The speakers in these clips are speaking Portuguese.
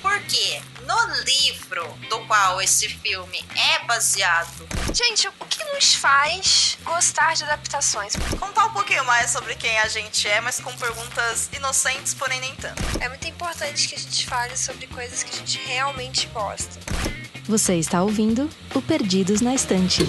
Porque no livro do qual esse filme é baseado... Gente, o que nos faz gostar de adaptações? Contar um pouquinho mais sobre quem a gente é, mas com perguntas inocentes, porém nem tanto. É muito importante que a gente fale sobre coisas que a gente realmente gosta. Você está ouvindo o Perdidos na Estante.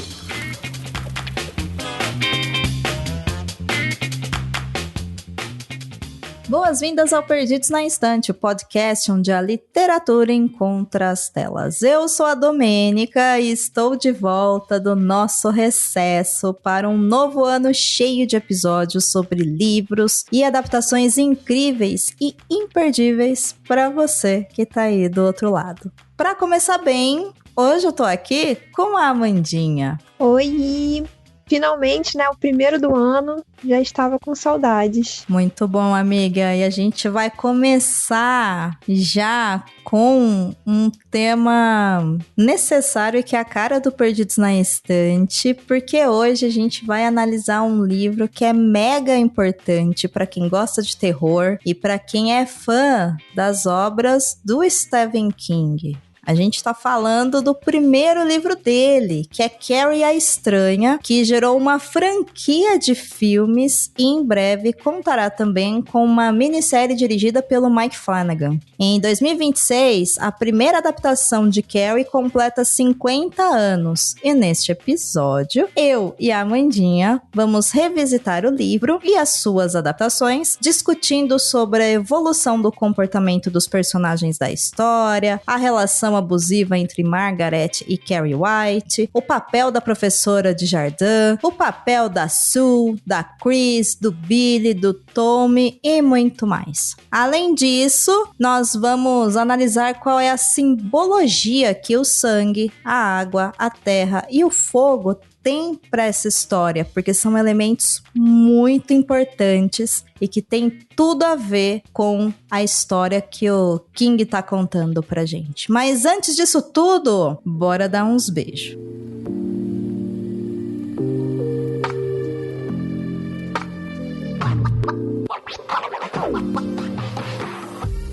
Boas-vindas ao Perdidos na Estante, o podcast onde a literatura encontra as telas. Eu sou a Domênica e estou de volta do nosso recesso para um novo ano cheio de episódios sobre livros e adaptações incríveis e imperdíveis para você que está aí do outro lado. Para começar bem, hoje eu tô aqui com a Amandinha. Oi! Finalmente, né? O primeiro do ano, já estava com saudades. Muito bom, amiga. E a gente vai começar já com um tema necessário que é a cara do Perdidos na Estante, porque hoje a gente vai analisar um livro que é mega importante para quem gosta de terror e para quem é fã das obras do Stephen King. A gente está falando do primeiro livro dele, que é Carrie a Estranha, que gerou uma franquia de filmes e em breve contará também com uma minissérie dirigida pelo Mike Flanagan. Em 2026, a primeira adaptação de Carrie completa 50 anos e neste episódio, eu e a Amandinha vamos revisitar o livro e as suas adaptações, discutindo sobre a evolução do comportamento dos personagens da história, a relação abusiva entre Margaret e Carrie White, o papel da professora de Jardin, o papel da Sue, da Chris, do Billy, do Tommy e muito mais. Além disso, nós vamos analisar qual é a simbologia que o sangue, a água, a terra e o fogo tem para essa história, porque são elementos muito importantes e que tem tudo a ver com a história que o King tá contando pra gente. Mas antes disso tudo, bora dar uns beijos.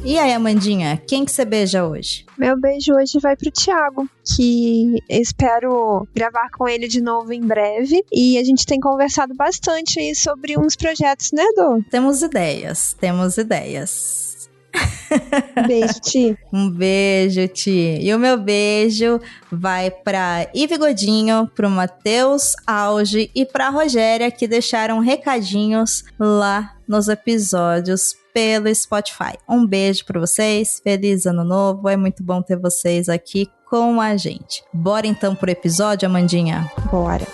E aí, Amandinha, quem que você beija hoje? Meu beijo hoje vai pro Thiago, que espero gravar com ele de novo em breve. E a gente tem conversado bastante aí sobre uns projetos, né, Dô? Temos ideias. Beijo, Ti. Um beijo, Ti. E o meu beijo vai pra Ive Godinho, pro Matheus Auge e pra Rogéria, que deixaram recadinhos lá nos episódios pelo Spotify. Um beijo pra vocês, feliz ano novo, é muito bom ter vocês aqui com a gente. Bora então pro episódio, Amandinha? Bora.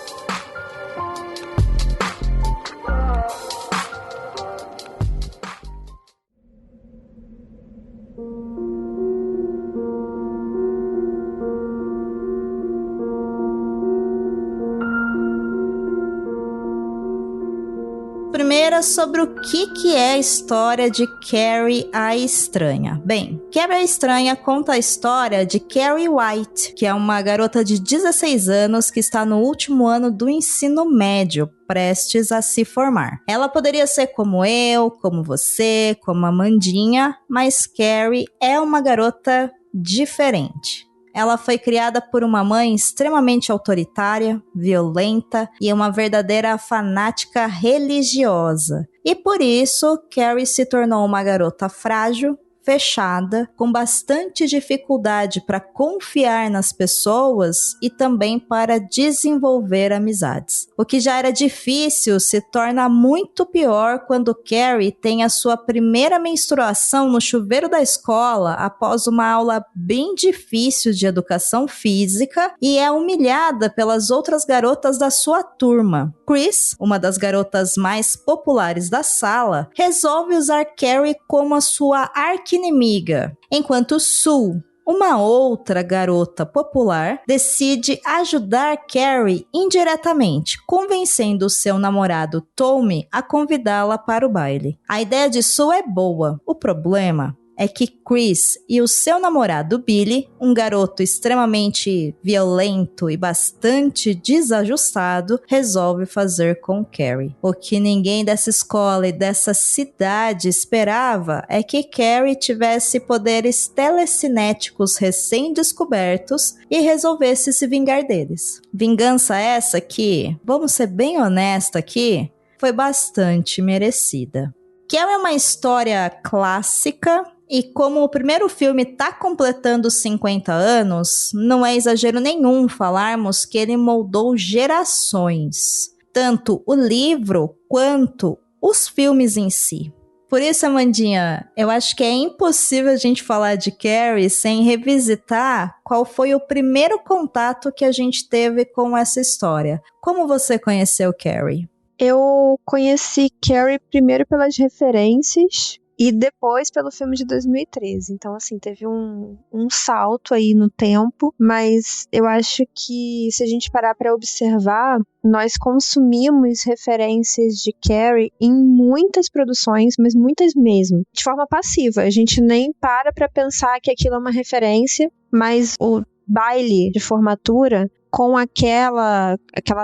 Primeira, sobre o que é a história de Carrie a Estranha. Bem, Carrie a Estranha conta a história de Carrie White, que é uma garota de 16 anos que está no último ano do ensino médio, prestes a se formar. Ela poderia ser como eu, como você, como a Amandinha, mas Carrie é uma garota diferente. Ela foi criada por uma mãe extremamente autoritária, violenta e uma verdadeira fanática religiosa. E por isso, Carrie se tornou uma garota frágil, fechada, com bastante dificuldade para confiar nas pessoas e também para desenvolver amizades. O que já era difícil se torna muito pior quando Carrie tem a sua primeira menstruação no chuveiro da escola após uma aula bem difícil de educação física e é humilhada pelas outras garotas da sua turma. Chris, uma das garotas mais populares da sala, resolve usar Carrie como a sua arqui-inimiga, enquanto Sue, uma outra garota popular, decide ajudar Carrie indiretamente, convencendo seu namorado Tommy a convidá-la para o baile. A ideia de Sue é boa, o problema é que Chris e o seu namorado Billy, um garoto extremamente violento e bastante desajustado, resolve fazer com Carrie. O que ninguém dessa escola e dessa cidade esperava é que Carrie tivesse poderes telecinéticos recém-descobertos e resolvesse se vingar deles. Vingança essa que, vamos ser bem honestos aqui, foi bastante merecida. Carrie é uma história clássica e como o primeiro filme tá completando 50 anos, não é exagero nenhum falarmos que ele moldou gerações, tanto o livro quanto os filmes em si. Por isso, Amandinha, eu acho que é impossível a gente falar de Carrie sem revisitar qual foi o primeiro contato que a gente teve com essa história. Como você conheceu Carrie? Eu conheci Carrie primeiro pelas referências e depois pelo filme de 2013. Então, assim, teve um salto aí no tempo, mas eu acho que se a gente parar para observar, nós consumimos referências de Carrie em muitas produções, mas muitas mesmo, de forma passiva. A gente nem para pensar que aquilo é uma referência, mas o baile de formatura com aquela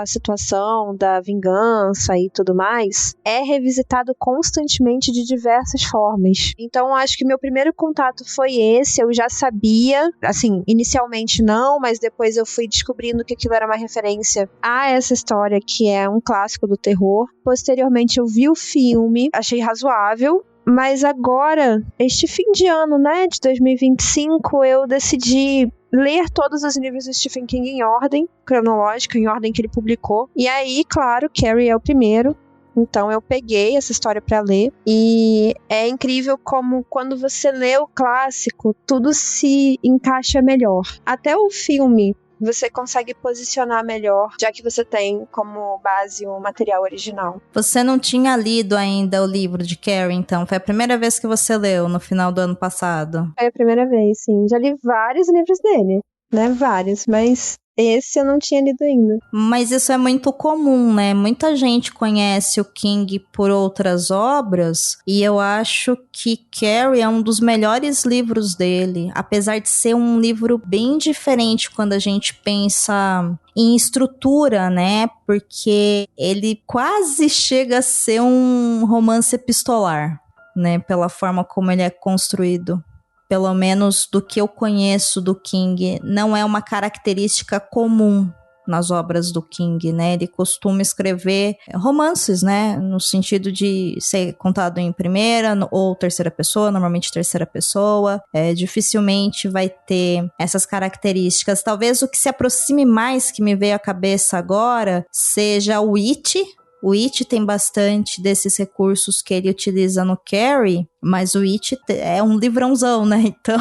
situação da vingança e tudo mais, é revisitado constantemente de diversas formas. Então, acho que meu primeiro contato foi esse, eu já sabia, assim, inicialmente não, mas depois eu fui descobrindo que aquilo era uma referência a essa história, que é um clássico do terror. Posteriormente, eu vi o filme, achei razoável, mas agora, este fim de ano, né, de 2025, eu decidi ler todos os livros do Stephen King em ordem cronológica, em ordem que ele publicou. E aí, claro, Carrie é o primeiro. Então eu peguei essa história pra ler. E é incrível como quando você lê o clássico, tudo se encaixa melhor. Até o filme você consegue posicionar melhor, já que você tem como base o material original. Você não tinha lido ainda o livro de Carrie, então? Foi a primeira vez que você leu, no final do ano passado? Foi a primeira vez, sim. Já li vários livros dele, né? Vários, mas esse eu não tinha lido ainda. Mas isso é muito comum, né? Muita gente conhece o King por outras obras e eu acho que Carrie é um dos melhores livros dele, apesar de ser um livro bem diferente quando a gente pensa em estrutura, né? Porque ele quase chega a ser um romance epistolar, né? Pela forma como ele é construído. Pelo menos do que eu conheço do King, não é uma característica comum nas obras do King, né? Ele costuma escrever romances, né? No sentido de ser contado em primeira ou terceira pessoa, normalmente terceira pessoa. Dificilmente vai ter essas características. Talvez o que se aproxime mais, que me veio à cabeça agora, seja o It. O It tem bastante desses recursos que ele utiliza no Carrie, mas o It é um livrãozão, né? Então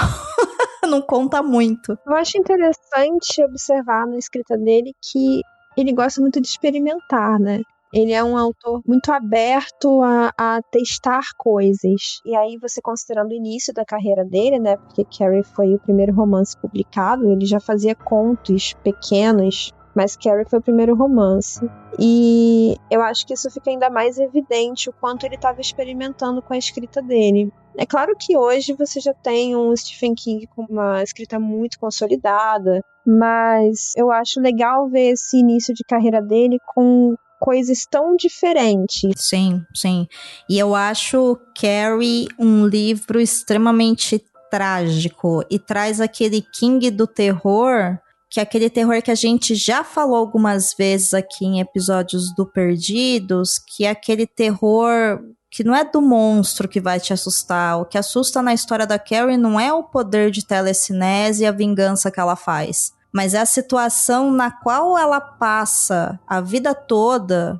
não conta muito. Eu acho interessante observar na escrita dele que ele gosta muito de experimentar, né? Ele é um autor muito aberto a testar coisas. E aí, você considerando o início da carreira dele, né? Porque Carrie foi o primeiro romance publicado, ele já fazia contos pequenos, mas Carrie foi o primeiro romance. E eu acho que isso fica ainda mais evidente o quanto ele estava experimentando com a escrita dele. É claro que hoje você já tem um Stephen King com uma escrita muito consolidada, mas eu acho legal ver esse início de carreira dele com coisas tão diferentes. Sim, sim. E eu acho Carrie um livro extremamente trágico e traz aquele King do terror, que é aquele terror que a gente já falou algumas vezes aqui em episódios do Perdidos, que é aquele terror que não é do monstro que vai te assustar. O que assusta na história da Carrie não é o poder de telecinese e a vingança que ela faz, mas é a situação na qual ela passa a vida toda,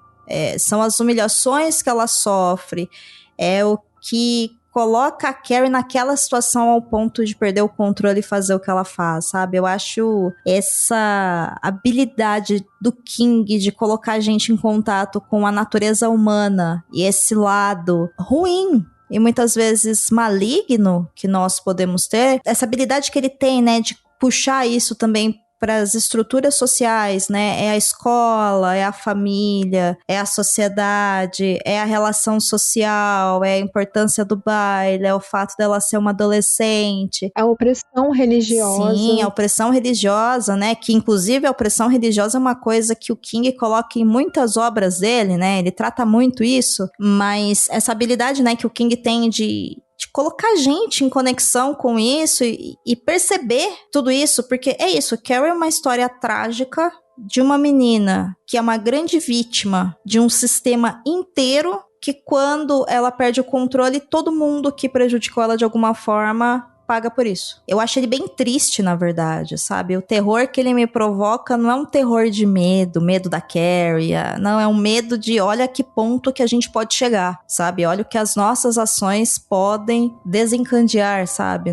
são as humilhações que ela sofre, é o que coloca a Carrie naquela situação ao ponto de perder o controle e fazer o que ela faz, sabe? Eu acho essa habilidade do King de colocar a gente em contato com a natureza humana e esse lado ruim e muitas vezes maligno que nós podemos ter, essa habilidade que ele tem, né, de puxar isso também para as estruturas sociais, né? É a escola, é a família, é a sociedade, é a relação social, é a importância do baile, é o fato dela ser uma adolescente. A opressão religiosa. Sim, a opressão religiosa, né? Que inclusive a opressão religiosa é uma coisa que o King coloca em muitas obras dele, né? Ele trata muito isso, mas essa habilidade, né, que o King tem de colocar gente em conexão com isso e perceber tudo isso, porque é isso, Carrie é uma história trágica de uma menina que é uma grande vítima de um sistema inteiro que quando ela perde o controle, todo mundo que prejudicou ela de alguma forma paga por isso. Eu acho ele bem triste, na verdade, sabe? O terror que ele me provoca não é um terror de medo da Carrie, não, é um medo de olha que ponto que a gente pode chegar, sabe? Olha o que as nossas ações podem desencadear, sabe?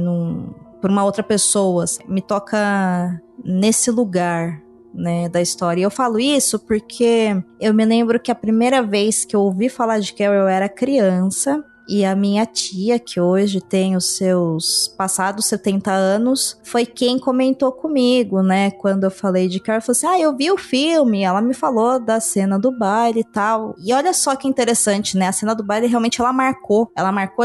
Por uma outra pessoa. Me toca nesse lugar, né, da história. E eu falo isso porque eu me lembro que a primeira vez que eu ouvi falar de Carrie eu era criança. E a minha tia, que hoje tem os seus passados 70 anos, foi quem comentou comigo, né? Quando eu falei de Carrie, falou assim, eu vi o filme. Ela me falou da cena do baile e tal. E olha só que interessante, né? A cena do baile realmente ela marcou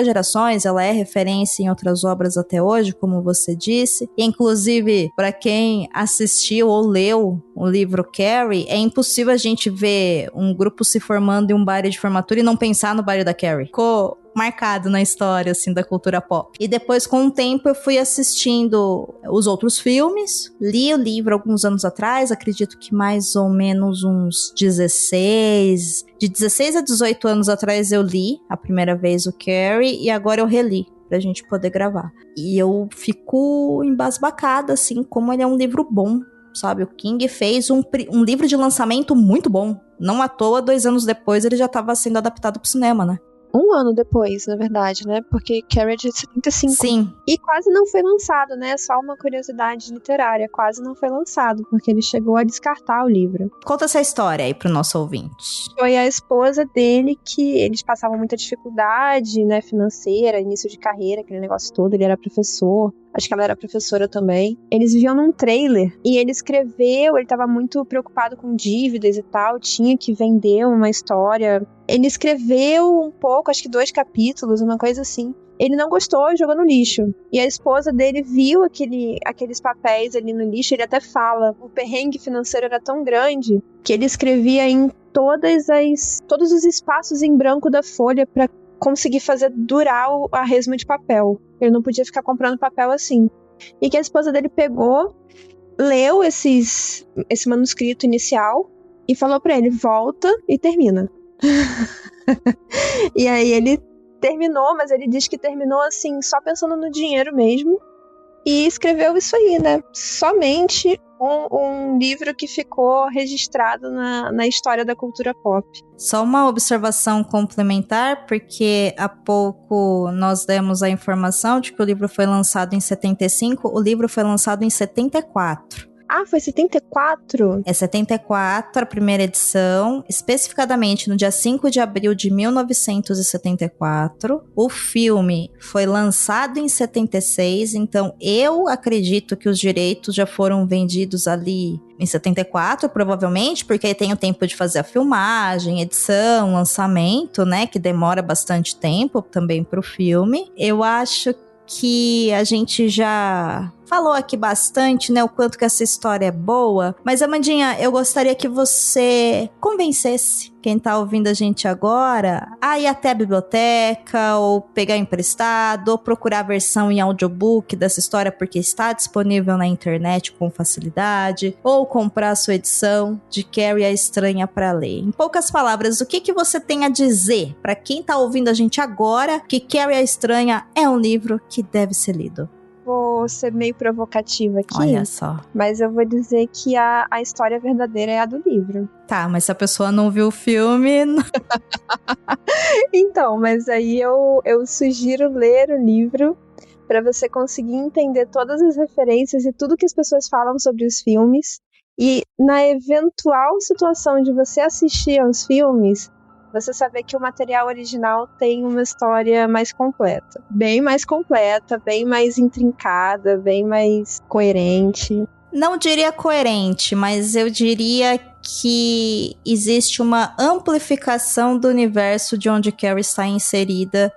gerações, ela é referência em outras obras até hoje, como você disse. E, inclusive, para quem assistiu ou leu o livro Carrie, é impossível a gente ver um grupo se formando em um baile de formatura e não pensar no baile da Carrie. Ficou marcado na história, assim, da cultura pop. E depois, com o tempo, eu fui assistindo os outros filmes, li o livro alguns anos atrás, acredito que mais ou menos uns 16... De 16 a 18 anos atrás eu li a primeira vez o Carrie, e agora eu reli pra gente poder gravar. E eu fico embasbacada, assim, como ele é um livro bom, sabe? O King fez um livro de lançamento muito bom. Não à toa, 2 anos depois, ele já estava sendo adaptado pro cinema, né? 1 ano depois, na verdade, né? Porque Carrie é de 75. Sim. E quase não foi lançado, né? Só uma curiosidade literária. Quase não foi lançado, porque ele chegou a descartar o livro. Conta essa história aí pro nosso ouvinte. Foi a esposa dele que eles passavam muita dificuldade, né? Financeira, início de carreira, aquele negócio todo. Ele era professor. Acho que ela era professora também. Eles viviam num trailer. E ele escreveu, ele tava muito preocupado com dívidas e tal. Tinha que vender uma história. Ele escreveu um pouco, acho que 2 capítulos, uma coisa assim. Ele não gostou e jogou no lixo. E a esposa dele viu aqueles papéis ali no lixo. Ele até fala, o perrengue financeiro era tão grande que ele escrevia em todos os espaços em branco da folha para conseguir fazer durar a resma de papel. Ele não podia ficar comprando papel assim. E que a esposa dele pegou, leu esse manuscrito inicial e falou pra ele, volta e termina. E aí ele terminou, mas ele diz que terminou assim, só pensando no dinheiro mesmo. E escreveu isso aí, né? Somente um livro que ficou registrado na história da cultura pop. Só uma observação complementar, porque há pouco nós demos a informação de que o livro foi lançado em 75, o livro foi lançado em 74. Ah, foi 74? É 74 a primeira edição, especificadamente no dia 5 de abril de 1974. O filme foi lançado em 76, então eu acredito que os direitos já foram vendidos ali em 74, provavelmente, porque aí tem o tempo de fazer a filmagem, edição, lançamento, né, que demora bastante tempo também pro filme. Eu acho que a gente já falou aqui bastante, né, o quanto que essa história é boa, mas Amandinha, eu gostaria que você convencesse quem tá ouvindo a gente agora a ir até a biblioteca, ou pegar emprestado, ou procurar a versão em audiobook dessa história, porque está disponível na internet com facilidade, ou comprar a sua edição de Carrie a Estranha para ler. Em poucas palavras, o que você tem a dizer para quem tá ouvindo a gente agora que Carrie a Estranha é um livro que deve ser lido? Vou ser meio provocativa aqui. Olha só. Mas eu vou dizer que a história verdadeira é a do livro. Tá, mas se a pessoa não viu o filme... Então, mas aí eu sugiro ler o livro para você conseguir entender todas as referências e tudo que as pessoas falam sobre os filmes. E na eventual situação de você assistir aos filmes, você saber que o material original tem uma história mais completa. Bem mais completa, bem mais intrincada, bem mais coerente. Não diria coerente, mas eu diria que existe uma amplificação do universo de onde Carrie está inserida,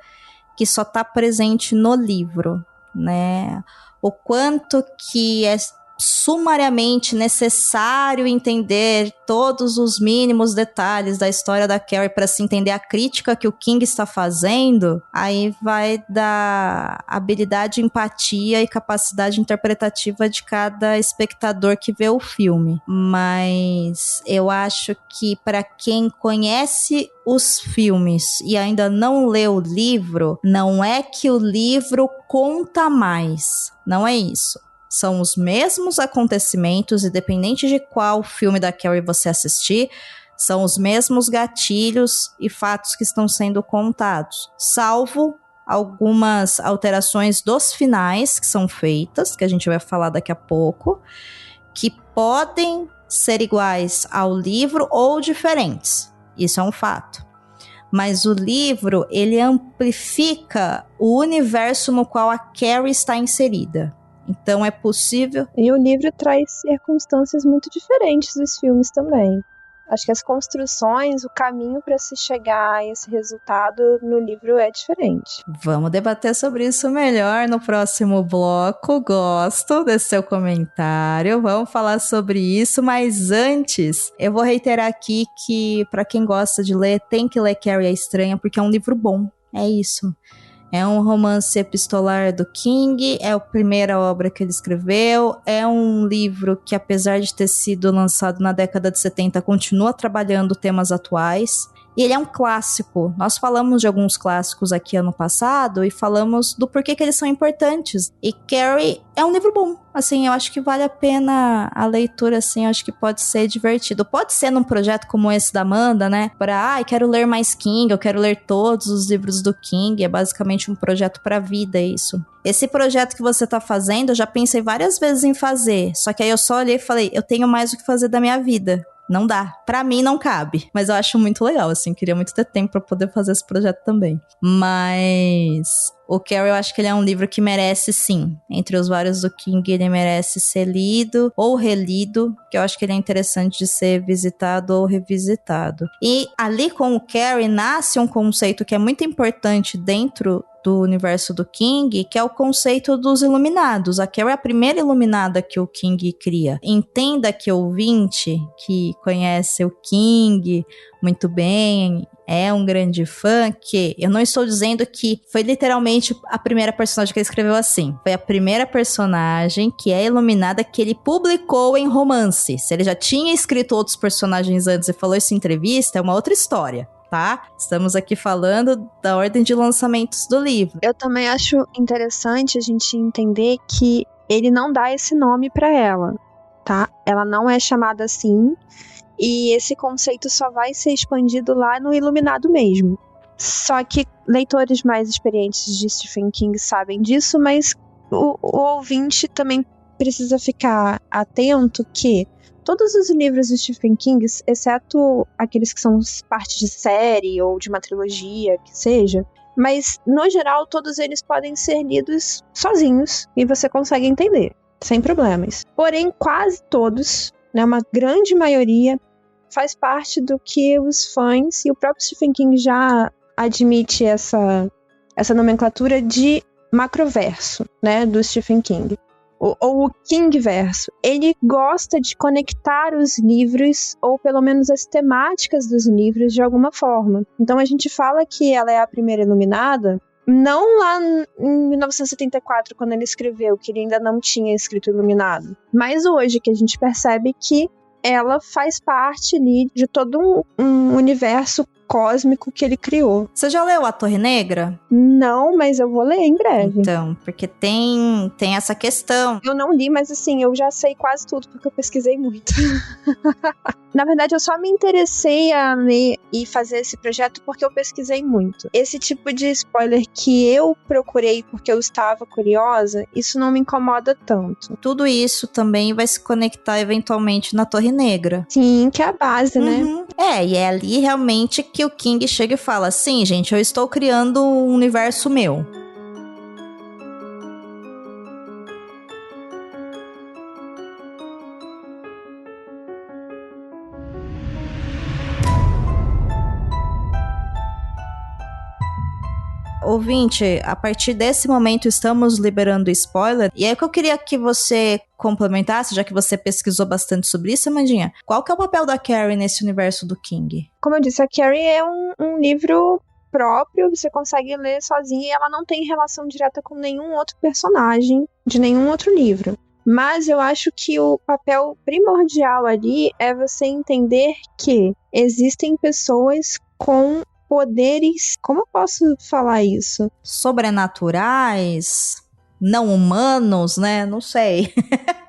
que só está presente no livro, né? O quanto que é sumariamente necessário entender todos os mínimos detalhes da história da Carrie para se entender a crítica que o King está fazendo, aí vai da habilidade, empatia e capacidade interpretativa de cada espectador que vê o filme. Mas eu acho que para quem conhece os filmes e ainda não leu o livro, não é que o livro conta mais, não é isso. São os mesmos acontecimentos, independente de qual filme da Carrie você assistir, são os mesmos gatilhos e fatos que estão sendo contados, salvo algumas alterações dos finais que são feitas, que a gente vai falar daqui a pouco, que podem ser iguais ao livro ou diferentes. Isso é um fato. Mas o livro, ele amplifica o universo no qual a Carrie está inserida. Então é possível... E o livro traz circunstâncias muito diferentes dos filmes também. Acho que as construções, o caminho para se chegar a esse resultado no livro é diferente. Vamos debater sobre isso melhor no próximo bloco. Gosto desse seu comentário. Vamos falar sobre isso, mas antes eu vou reiterar aqui que para quem gosta de ler, tem que ler Carrie a Estranha, porque é um livro bom. É isso. É um romance epistolar do King, é a primeira obra que ele escreveu, é um livro que, apesar de ter sido lançado na década de 70, continua trabalhando temas atuais. E ele é um clássico. Nós falamos de alguns clássicos aqui ano passado e falamos do porquê que eles são importantes. E Carrie é um livro bom. Assim, eu acho que vale a pena a leitura, assim, eu acho que pode ser divertido. Pode ser num projeto como esse da Amanda, né? Quero ler mais King, eu quero ler todos os livros do King. É basicamente um projeto pra vida, isso. Esse projeto que você tá fazendo, eu já pensei várias vezes em fazer. Só que aí eu só olhei e falei, eu tenho mais o que fazer da minha vida. Não dá. Pra mim não cabe. Mas eu acho muito legal, assim. Queria muito ter tempo pra poder fazer esse projeto também. Mas o Carrie, eu acho que ele é um livro que merece, sim. Entre os vários do King, ele merece ser lido ou relido. Que eu acho que ele é interessante de ser visitado ou revisitado. E ali com o Carrie nasce um conceito que é muito importante dentro do universo do King, que é o conceito dos iluminados. A Carrie é a primeira iluminada que o King cria. Entenda que ouvinte que conhece o King muito bem, é um grande fã, que eu não estou dizendo que foi literalmente a primeira personagem que ele escreveu assim. Foi a primeira personagem que é iluminada que ele publicou em romance. Se ele já tinha escrito outros personagens antes e falou isso em entrevista, é uma outra história. Tá? Estamos aqui falando da ordem de lançamentos do livro. Eu também acho interessante a gente entender que ele não dá esse nome pra ela, tá? Ela não é chamada assim, e esse conceito só vai ser expandido lá no Iluminado mesmo. Só que leitores mais experientes de Stephen King sabem disso, mas o ouvinte também precisa ficar atento que todos os livros do Stephen King, exceto aqueles que são parte de série ou de uma trilogia, que seja, mas, no geral, todos eles podem ser lidos sozinhos e você consegue entender, sem problemas. Porém, quase todos, né, uma grande maioria, faz parte do que os fãs, e o próprio Stephen King já admite essa nomenclatura de macroverso, né, do Stephen King. Ou o Kingverso. Ele gosta de conectar os livros, ou pelo menos as temáticas dos livros, de alguma forma. Então a gente fala que ela é a primeira iluminada, não lá em 1974, quando ele escreveu, que ele ainda não tinha escrito Iluminado, mas hoje, que a gente percebe que ela faz parte ali de todo um universo cósmico que ele criou. Você já leu A Torre Negra? Não, mas eu vou ler em breve. Então, porque tem essa questão. Eu não li, mas assim, eu já sei quase tudo, porque eu pesquisei muito. Na verdade, eu só me interessei a ler e fazer esse projeto porque eu pesquisei muito. Esse tipo de spoiler que eu procurei porque eu estava curiosa, isso não me incomoda tanto. Tudo isso também vai se conectar eventualmente na Torre Negra. Sim, que é a base, né? E é ali realmente que o King chega e fala, sim, gente, eu estou criando um universo meu. ouvinte, a partir desse momento estamos liberando spoiler. E aí o que eu queria que você complementasse, já que você pesquisou bastante sobre isso, Amandinha, qual que é o papel da Carrie nesse universo do King? Como eu disse, a Carrie é um livro próprio, você consegue ler sozinha e ela não tem relação direta com nenhum outro personagem de nenhum outro livro. Mas eu acho que o papel primordial ali é você entender que existem pessoas com poderes... Como eu posso falar isso? Sobrenaturais, não humanos, né? Não sei.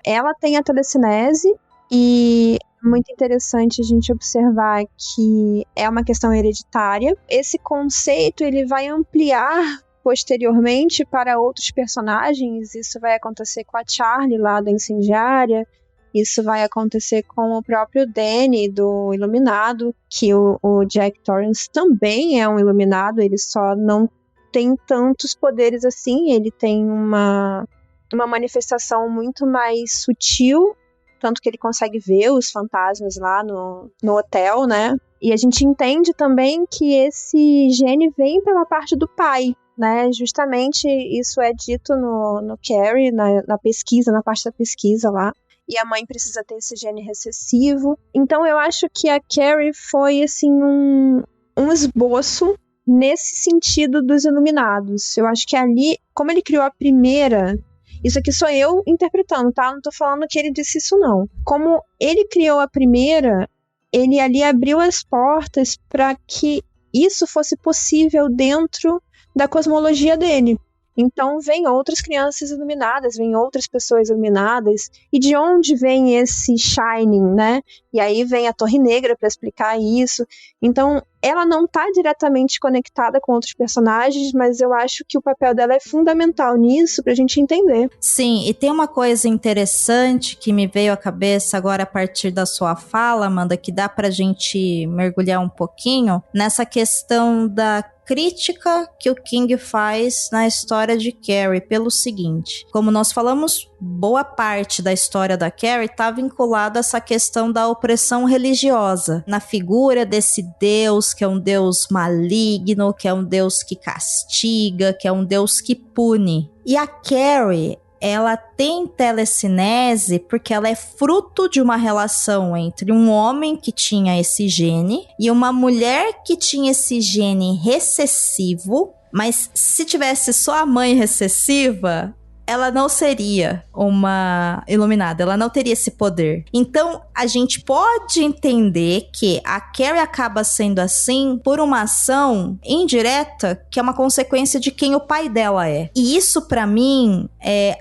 Ela tem a telecinese e é muito interessante a gente observar que é uma questão hereditária. Esse conceito ele vai ampliar posteriormente para outros personagens. Isso vai acontecer com a Charlie lá da Incendiária, isso vai acontecer com o próprio Danny do Iluminado, que o Jack Torrance também é um Iluminado, ele só não tem tantos poderes assim, ele tem uma manifestação muito mais sutil, tanto que ele consegue ver os fantasmas lá no hotel, né? E a gente entende também que esse gene vem pela parte do pai, né? Justamente isso é dito no Carrie, na pesquisa, na parte da pesquisa lá. E a mãe precisa ter esse gene recessivo. Então eu acho que a Carrie foi assim um esboço nesse sentido dos Iluminados. Eu acho que ali, como ele criou a primeira... Isso aqui sou eu interpretando, tá? Não tô falando que ele disse isso, não. Como ele criou a primeira, ele ali abriu as portas para que isso fosse possível dentro da cosmologia dele. Então, vem outras crianças iluminadas, vem outras pessoas iluminadas. E de onde vem esse Shining, né? E aí vem a Torre Negra para explicar isso. Então, ela não está diretamente conectada com outros personagens, mas eu acho que o papel dela é fundamental nisso pra gente entender. Sim, e tem uma coisa interessante que me veio à cabeça agora a partir da sua fala, Amanda, que dá pra gente mergulhar um pouquinho nessa questão da crítica que o King faz na história de Carrie pelo seguinte: como nós falamos, boa parte da história da Carrie está vinculada a essa questão da opressão religiosa, na figura desse Deus que é um Deus maligno, que é um Deus que castiga, que é um Deus que pune. E a Carrie, ela tem telecinese porque ela é fruto de uma relação entre um homem que tinha esse gene e uma mulher que tinha esse gene recessivo, mas se tivesse só a mãe recessiva, ela não seria uma iluminada, ela não teria esse poder. Então, a gente pode entender que a Carrie acaba sendo assim por uma ação indireta, que é uma consequência de quem o pai dela é. E isso, pra mim,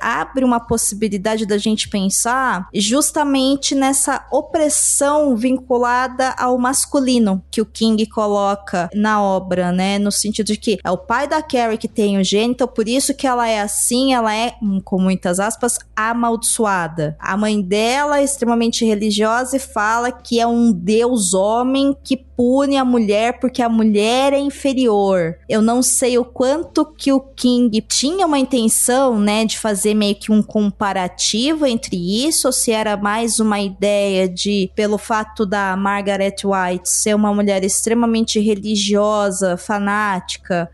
abre uma possibilidade da gente pensar justamente nessa opressão vinculada ao masculino que o King coloca na obra, né? No sentido de que é o pai da Carrie que tem o gene, então por isso que ela é assim, ela é, com muitas aspas, amaldiçoada. A mãe dela é extremamente religiosa e fala que é um deus homem que pune a mulher porque a mulher é inferior. Eu não sei o quanto que o King tinha uma intenção, né, de fazer meio que um comparativo entre isso, ou se era mais uma ideia de, pelo fato da Margaret White ser uma mulher extremamente religiosa, fanática,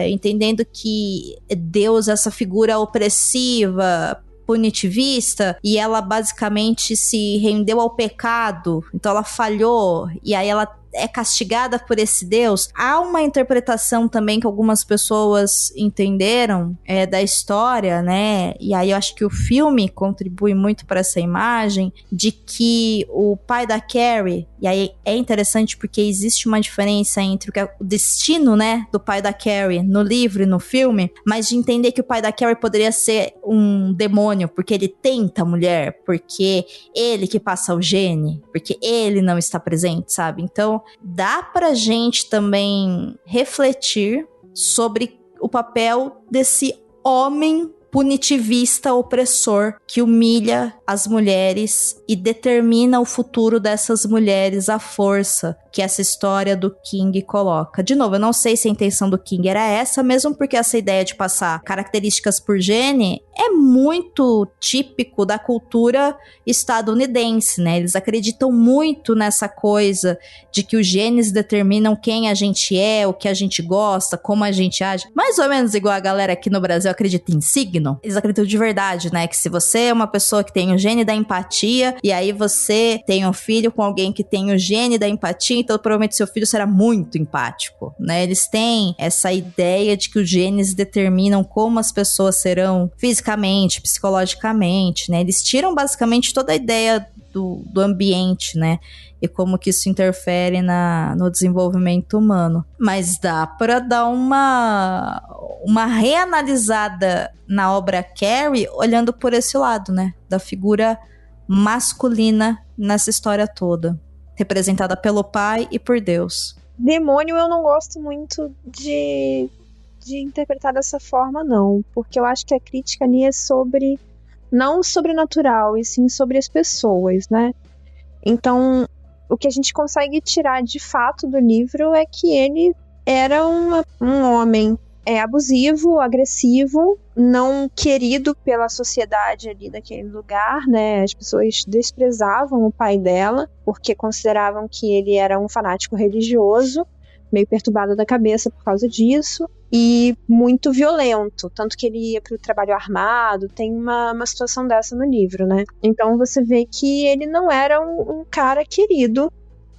entendendo que Deus é essa figura opressiva, punitivista, e ela basicamente se rendeu ao pecado, então ela falhou, e aí ela é castigada por esse Deus. Há uma interpretação também que algumas pessoas entenderam da história, né? E aí eu acho que o filme contribui muito para essa imagem de que o pai da Carrie, e aí é interessante porque existe uma diferença entre o destino, né, do pai da Carrie no livro e no filme, mas de entender que o pai da Carrie poderia ser um demônio, porque ele tenta a mulher, porque ele que passa o gene, porque ele não está presente, sabe? Então, dá pra gente também refletir sobre o papel desse homem punitivista opressor que humilha as mulheres e determina o futuro dessas mulheres à força, que essa história do King coloca. De novo, eu não sei se a intenção do King era essa, mesmo porque essa ideia de passar características por gene é muito típico da cultura estadunidense, né? Eles acreditam muito nessa coisa de que os genes determinam quem a gente é, o que a gente gosta, como a gente age. Mais ou menos igual a galera aqui no Brasil acredita em signo. Eles acreditam de verdade, né? Que se você é uma pessoa que tem o gene da empatia, e aí você tem um filho com alguém que tem o gene da empatia, então provavelmente seu filho será muito empático, né? Eles têm essa ideia de que os genes determinam como as pessoas serão fisicamente, psicologicamente, né? Eles tiram basicamente toda a ideia do ambiente, né? E como que isso interfere no desenvolvimento humano. Mas dá pra dar uma reanalisada na obra Carrie, olhando por esse lado, né? Da figura masculina nessa história toda. Representada pelo pai e por Deus. Demônio eu não gosto muito de interpretar dessa forma, não. Porque eu acho que a crítica ali é sobre... não sobrenatural, e sim sobre as pessoas, né? Então, o que a gente consegue tirar de fato do livro é que ele era um homem abusivo, agressivo, não querido pela sociedade ali daquele lugar, né? As pessoas desprezavam o pai dela, porque consideravam que ele era um fanático religioso, meio perturbado da cabeça por causa disso, e muito violento, tanto que ele ia pro trabalho armado, tem uma situação dessa no livro, né? Então você vê que ele não era um cara querido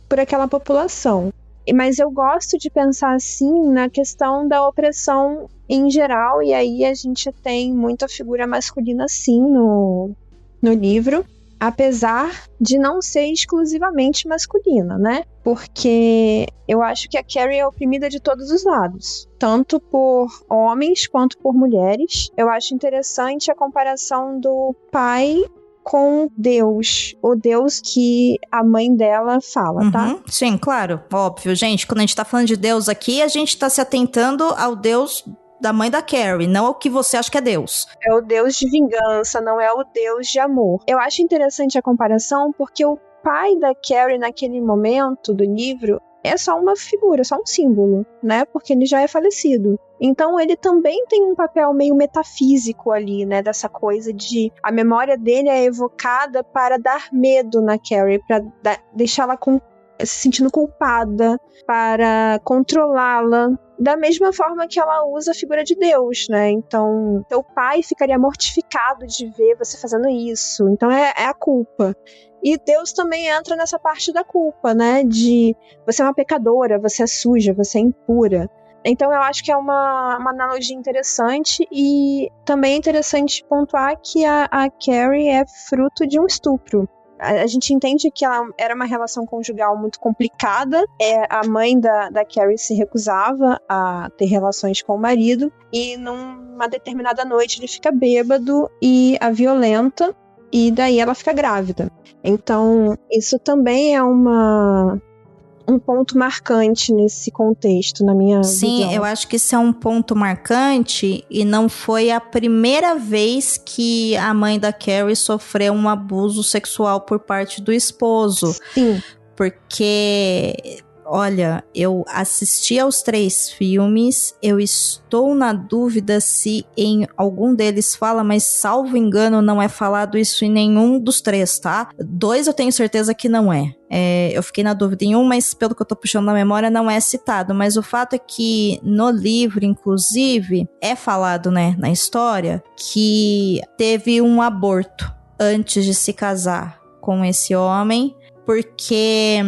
por aquela população. Mas eu gosto de pensar assim na questão da opressão em geral, e aí a gente tem muita figura masculina sim no livro, apesar de não ser exclusivamente masculina, né? Porque eu acho que a Carrie é oprimida de todos os lados, tanto por homens quanto por mulheres. Eu acho interessante a comparação do pai com Deus, o Deus que a mãe dela fala, tá? Sim, claro, óbvio. Gente, quando a gente tá falando de Deus aqui, a gente tá se atentando ao Deus da mãe da Carrie, não ao que você acha que é Deus. É o Deus de vingança, não é o Deus de amor. Eu acho interessante a comparação porque o pai da Carrie naquele momento do livro é só uma figura, só um símbolo, né? Porque ele já é falecido. Então ele também tem um papel meio metafísico ali, né? Dessa coisa de... a memória dele é evocada para dar medo na Carrie, para deixá-la se sentindo culpada, para controlá-la. Da mesma forma que ela usa a figura de Deus, né? Então, teu pai ficaria mortificado de ver você fazendo isso. Então é a culpa. E Deus também entra nessa parte da culpa, né? De você é uma pecadora, você é suja, você é impura. Então eu acho que é uma analogia interessante, e também é interessante pontuar que a Carrie é fruto de um estupro. A gente entende que ela era uma relação conjugal muito complicada. A mãe da Carrie se recusava a ter relações com o marido, e numa determinada noite ele fica bêbado e a violenta, e daí ela fica grávida. Então isso também é um ponto marcante nesse contexto, na minha visão. Sim, eu acho que isso é um ponto marcante, e não foi a primeira vez que a mãe da Carrie sofreu um abuso sexual por parte do esposo. Sim. Porque... olha, eu assisti aos 3 filmes, eu estou na dúvida se em algum deles fala, mas salvo engano não é falado isso em nenhum dos 3, tá? 2 eu tenho certeza que não é. Eu fiquei na dúvida em um, mas pelo que eu tô puxando na memória não é citado. Mas o fato é que no livro, inclusive, é falado, né, na história, que teve um aborto antes de se casar com esse homem, porque...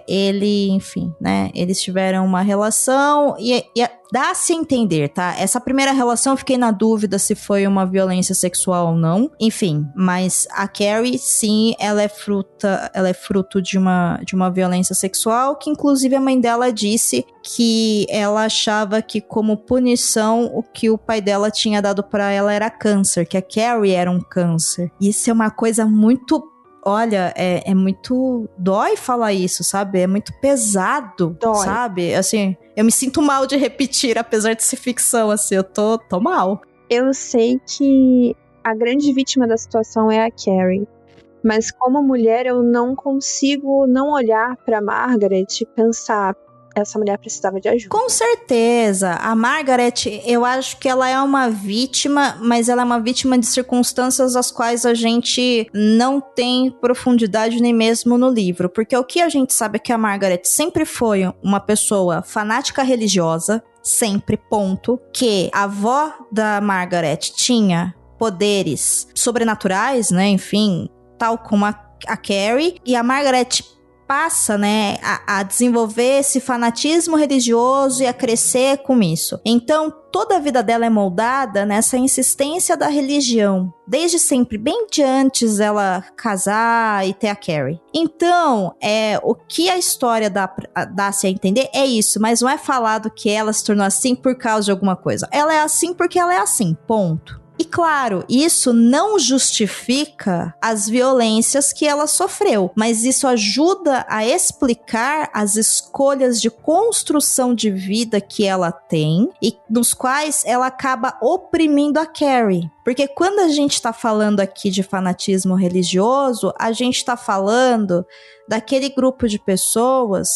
ele, enfim, né, eles tiveram uma relação e dá-se a entender, tá? Essa primeira relação eu fiquei na dúvida se foi uma violência sexual ou não, enfim, mas a Carrie, sim, ela é fruto de uma violência sexual, que inclusive a mãe dela disse que ela achava que como punição o que o pai dela tinha dado pra ela era câncer, que a Carrie era um câncer. Isso é uma coisa muito... olha, é muito... dói falar isso, sabe? É muito pesado, dói. Sabe? Assim, eu me sinto mal de repetir, apesar de ser ficção, assim, eu tô mal. Eu sei que a grande vítima da situação é a Carrie, Mas como mulher, eu não consigo não olhar pra Margaret e pensar, essa mulher precisava de ajuda. Com certeza. A Margaret, eu acho que ela é uma vítima, mas ela é uma vítima de circunstâncias as quais a gente não tem profundidade nem mesmo no livro. Porque o que a gente sabe é que a Margaret sempre foi uma pessoa fanática religiosa, sempre, ponto. Que a avó da Margaret tinha poderes sobrenaturais, né, enfim, tal como a Carrie, e a Margaret passa, né, a desenvolver esse fanatismo religioso e a crescer com isso. Então, toda a vida dela é moldada nessa insistência da religião, desde sempre, bem de antes dela casar e ter a Carrie. Então, o que a história dá-se a entender é isso, mas não é falado que ela se tornou assim por causa de alguma coisa. Ela é assim porque ela é assim, ponto. E claro, isso não justifica as violências que ela sofreu, mas isso ajuda a explicar as escolhas de construção de vida que ela tem e nos quais ela acaba oprimindo a Carrie. Porque quando a gente está falando aqui de fanatismo religioso, a gente está falando daquele grupo de pessoas,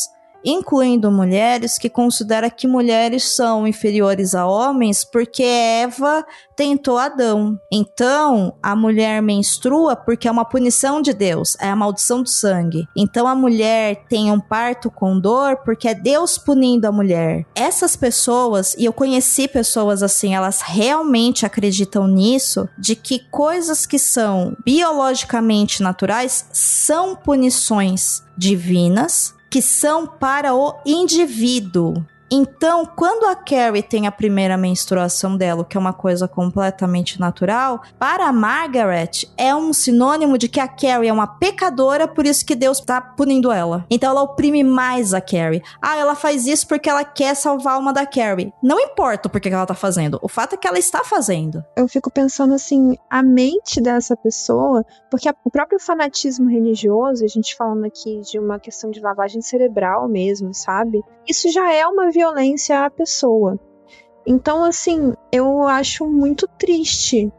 incluindo mulheres, que considera que mulheres são inferiores a homens porque Eva tentou Adão. Então, a mulher menstrua porque é uma punição de Deus, é a maldição do sangue. Então, a mulher tem um parto com dor porque é Deus punindo a mulher. Essas pessoas, e eu conheci pessoas assim, elas realmente acreditam nisso, de que coisas que são biologicamente naturais são punições divinas, que são para o indivíduo. Então, quando a Carrie tem a primeira menstruação dela, que é uma coisa completamente natural, para a Margaret é um sinônimo de que a Carrie é uma pecadora, por isso que Deus está punindo ela. Então ela oprime mais a Carrie. Ela faz isso porque ela quer salvar a alma da Carrie. Não importa o porquê que ela está fazendo, o fato é que ela está fazendo. Eu fico pensando assim, a mente dessa pessoa, porque o próprio fanatismo religioso, a gente falando aqui de uma questão de lavagem cerebral mesmo, sabe? Isso já é uma violência à pessoa. Então, assim, eu acho muito triste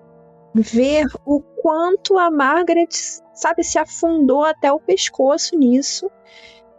ver o quanto a Margaret, sabe, se afundou até o pescoço nisso.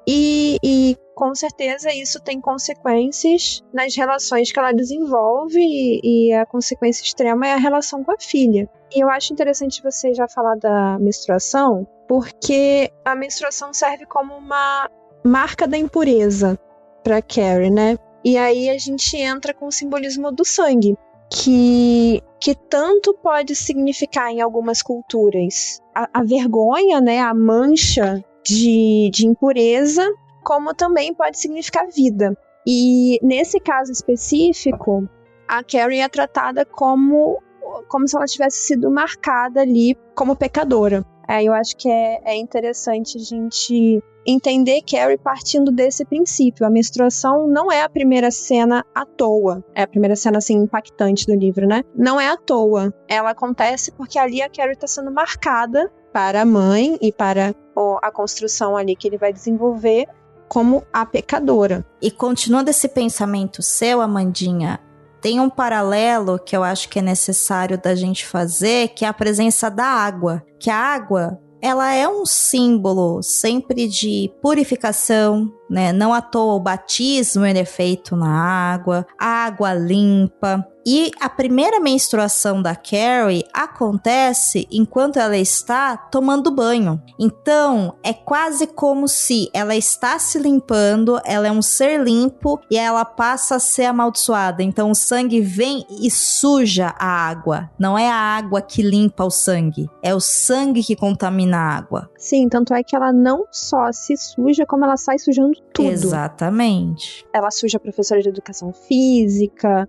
E com certeza isso tem consequências nas relações que ela desenvolve, e a consequência extrema é a relação com a filha. E eu acho interessante você já falar da menstruação, porque a menstruação serve como uma marca da impureza para Carrie, né? E aí a gente entra com o simbolismo do sangue, que tanto pode significar em algumas culturas a vergonha, né? A mancha de impureza, como também pode significar vida. E nesse caso específico, a Carrie é tratada como se ela tivesse sido marcada ali como pecadora. Eu acho que é interessante a gente entender Carrie partindo desse princípio. A menstruação não é a primeira cena à toa. É a primeira cena, assim, impactante do livro, né? Não é à toa. Ela acontece porque ali a Carrie está sendo marcada para a mãe e para a construção ali que ele vai desenvolver como a pecadora. E continuando esse pensamento seu, Amandinha, tem um paralelo que eu acho que é necessário da gente fazer, que é a presença da água. Que a água, ela é um símbolo sempre de purificação, né? Não à toa o batismo ele é feito na água, a água limpa. E a primeira menstruação da Carrie acontece enquanto ela está tomando banho. Então, é quase como se ela está se limpando, ela é um ser limpo e ela passa a ser amaldiçoada. Então, o sangue vem e suja a água. Não é a água que limpa o sangue, é o sangue que contamina a água. Sim, tanto é que ela não só se suja, como ela sai sujando tudo. Exatamente. Ela suja a professora de educação física.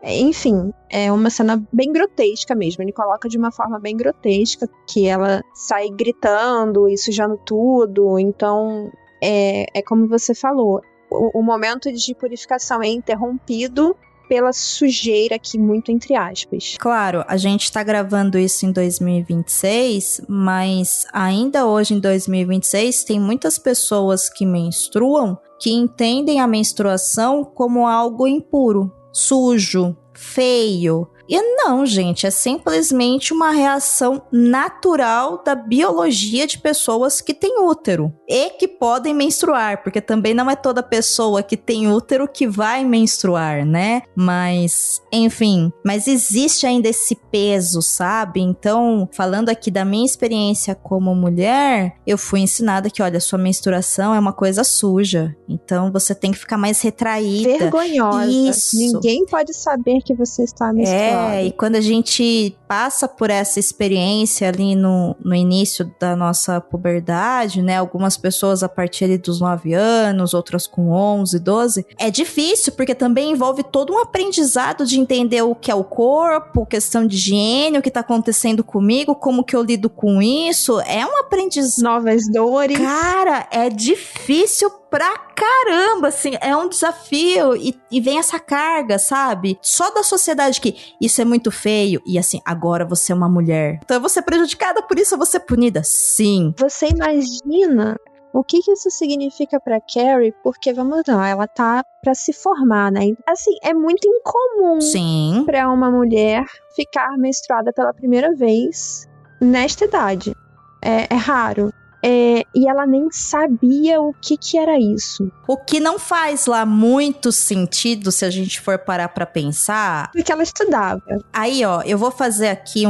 Enfim, é uma cena bem grotesca mesmo. Ele coloca de uma forma bem grotesca, que ela sai gritando e sujando tudo. Então, é como você falou, o momento de purificação é interrompido pela sujeira aqui, muito entre aspas. Claro, a gente tá gravando isso em 2026, mas ainda hoje em 2026 tem muitas pessoas que menstruam que entendem a menstruação como algo impuro, sujo, feio. E não, gente, é simplesmente uma reação natural da biologia de pessoas que têm útero e que podem menstruar, porque também não é toda pessoa que tem útero que vai menstruar, né? Mas, enfim, mas existe ainda esse peso, sabe? Então, falando aqui da minha experiência como mulher, eu fui ensinada que, olha, sua menstruação é uma coisa suja, então você tem que ficar mais retraída. Vergonhosa. Isso. Ninguém pode saber que você está menstruada. E quando a gente passa por essa experiência ali no início da nossa puberdade, né? Algumas pessoas a partir ali dos 9 anos, outras com 11, 12. É difícil, porque também envolve todo um aprendizado de entender o que é o corpo, questão de higiene, o que tá acontecendo comigo, como que eu lido com isso. É um aprendizado. Novas dores. Cara, é difícil pra caramba, assim, é um desafio e vem essa carga, sabe? Só da sociedade que isso é muito feio e assim, agora você é uma mulher. Então eu vou ser prejudicada, por isso eu vou ser punida. Sim. Você imagina o que isso significa pra Carrie? Porque, vamos lá, ela tá pra se formar, né? Assim, é muito incomum Sim. pra uma mulher ficar menstruada pela primeira vez nesta idade. É raro. E ela nem sabia o que era isso. O que não faz lá muito sentido se a gente for parar pra pensar. Porque ela estudava. Aí, ó, eu vou fazer aqui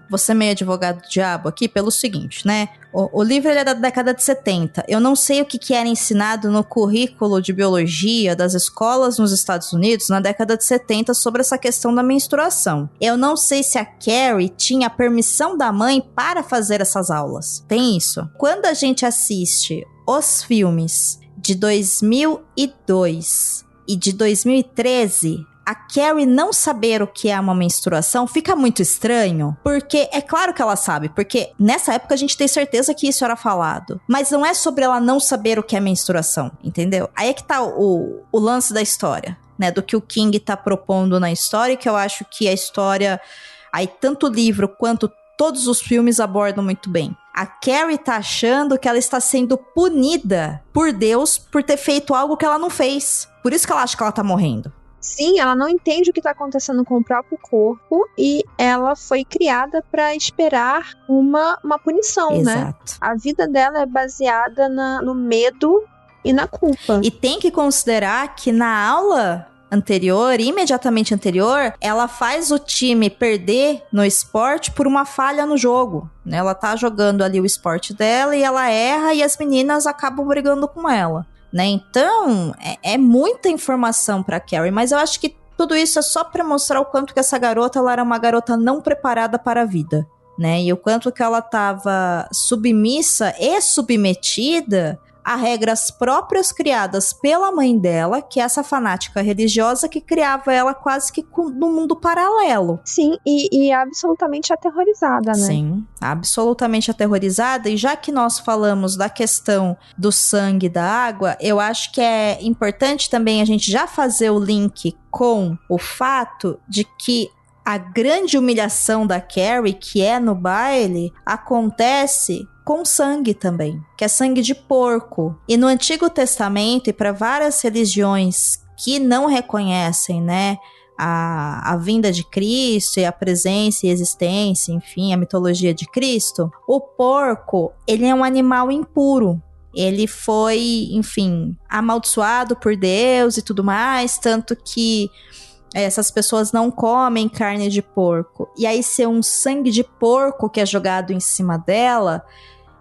vou ser meio advogado do diabo aqui pelo seguinte, né? O livro ele é da década de 70. Eu não sei o que era ensinado no currículo de biologia das escolas nos Estados Unidos na década de 70 sobre essa questão da menstruação. Eu não sei se a Carrie tinha permissão da mãe para fazer essas aulas. Tem isso. Quando a gente assiste os filmes de 2002 e de 2013... a Carrie não saber o que é uma menstruação fica muito estranho, porque é claro que ela sabe, porque nessa época a gente tem certeza que isso era falado, mas não é sobre ela não saber o que é menstruação, entendeu? Aí é que tá o lance da história, né, do que o King tá propondo na história, que eu acho que a história, aí tanto o livro quanto todos os filmes abordam muito bem. A Carrie tá achando que ela está sendo punida por Deus por ter feito algo que ela não fez, por isso que ela acha que ela tá morrendo. Sim, ela não entende o que está acontecendo com o próprio corpo e ela foi criada para esperar uma punição, Exato. né? A vida dela é baseada no medo e na culpa. E tem que considerar que na aula anterior, imediatamente anterior, ela faz o time perder no esporte por uma falha no jogo, né? Ela tá jogando ali o esporte dela e ela erra e as meninas acabam brigando com ela. Né? Então, é muita informação pra Carrie, mas eu acho que tudo isso é só pra mostrar o quanto que essa garota, ela era uma garota não preparada para a vida, né? E o quanto que ela tava submissa e submetida a regras próprias criadas pela mãe dela, que é essa fanática religiosa que criava ela quase que no mundo paralelo. Sim, e absolutamente aterrorizada, né? Sim, absolutamente aterrorizada. E já que nós falamos da questão do sangue e da água, eu acho que é importante também a gente já fazer o link com o fato de que a grande humilhação da Carrie, que é no baile, acontece com sangue também, que é sangue de porco. E no Antigo Testamento, e para várias religiões que não reconhecem, né, a vinda de Cristo e a presença e existência, enfim, a mitologia de Cristo, o porco, ele é um animal impuro. Ele foi, enfim, amaldiçoado por Deus e tudo mais, tanto que essas pessoas não comem carne de porco. E aí ser um sangue de porco que é jogado em cima dela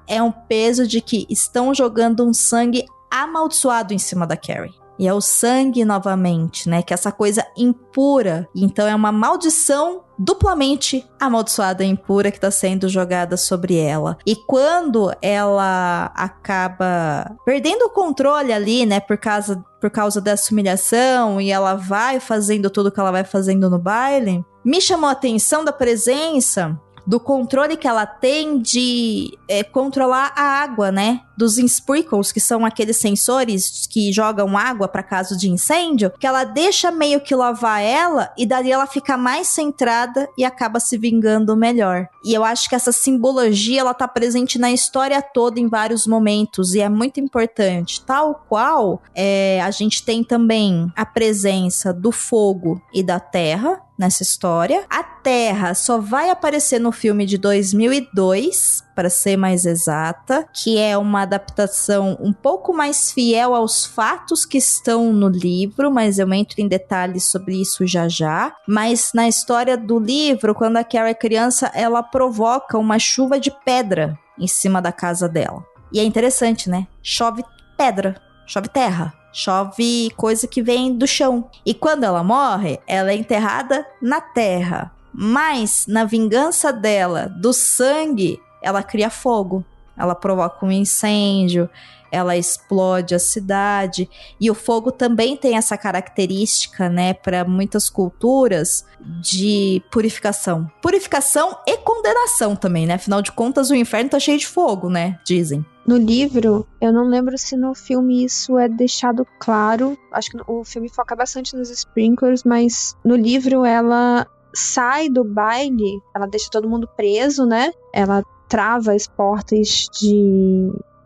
é um peso de que estão jogando um sangue amaldiçoado em cima da Carrie. E é o sangue novamente, né? Que é essa coisa impura. Então é uma maldição duplamente amaldiçoada e impura que está sendo jogada sobre ela. E quando ela acaba perdendo o controle ali, né? Por causa dessa humilhação, e ela vai fazendo tudo que ela vai fazendo no baile, me chamou a atenção da presença do controle que ela tem de controlar a água, né? dos sprinkles, que são aqueles sensores que jogam água para caso de incêndio, que ela deixa meio que lavar ela e dali ela fica mais centrada e acaba se vingando melhor. E eu acho que essa simbologia, ela tá presente na história toda em vários momentos e é muito importante. Tal qual, a gente tem também a presença do fogo e da terra nessa história. A terra só vai aparecer no filme de 2002, para ser mais exata, que é uma adaptação um pouco mais fiel aos fatos que estão no livro, mas eu entro em detalhes sobre isso já já. Mas na história do livro, quando a Carrie é criança, ela provoca uma chuva de pedra em cima da casa dela. E é interessante, né? Chove pedra, chove terra. Chove coisa que vem do chão. E quando ela morre, ela é enterrada na terra. Mas, na vingança dela, do sangue, ela cria fogo. Ela provoca um incêndio, ela explode a cidade. E o fogo também tem essa característica, né, para muitas culturas, de purificação. Purificação e condenação também, né? Afinal de contas, o inferno tá cheio de fogo, né? Dizem. No livro, eu não lembro se no filme isso é deixado claro. Acho que o filme foca bastante nos sprinklers, mas no livro ela sai do baile, ela deixa todo mundo preso, né? Ela trava as portas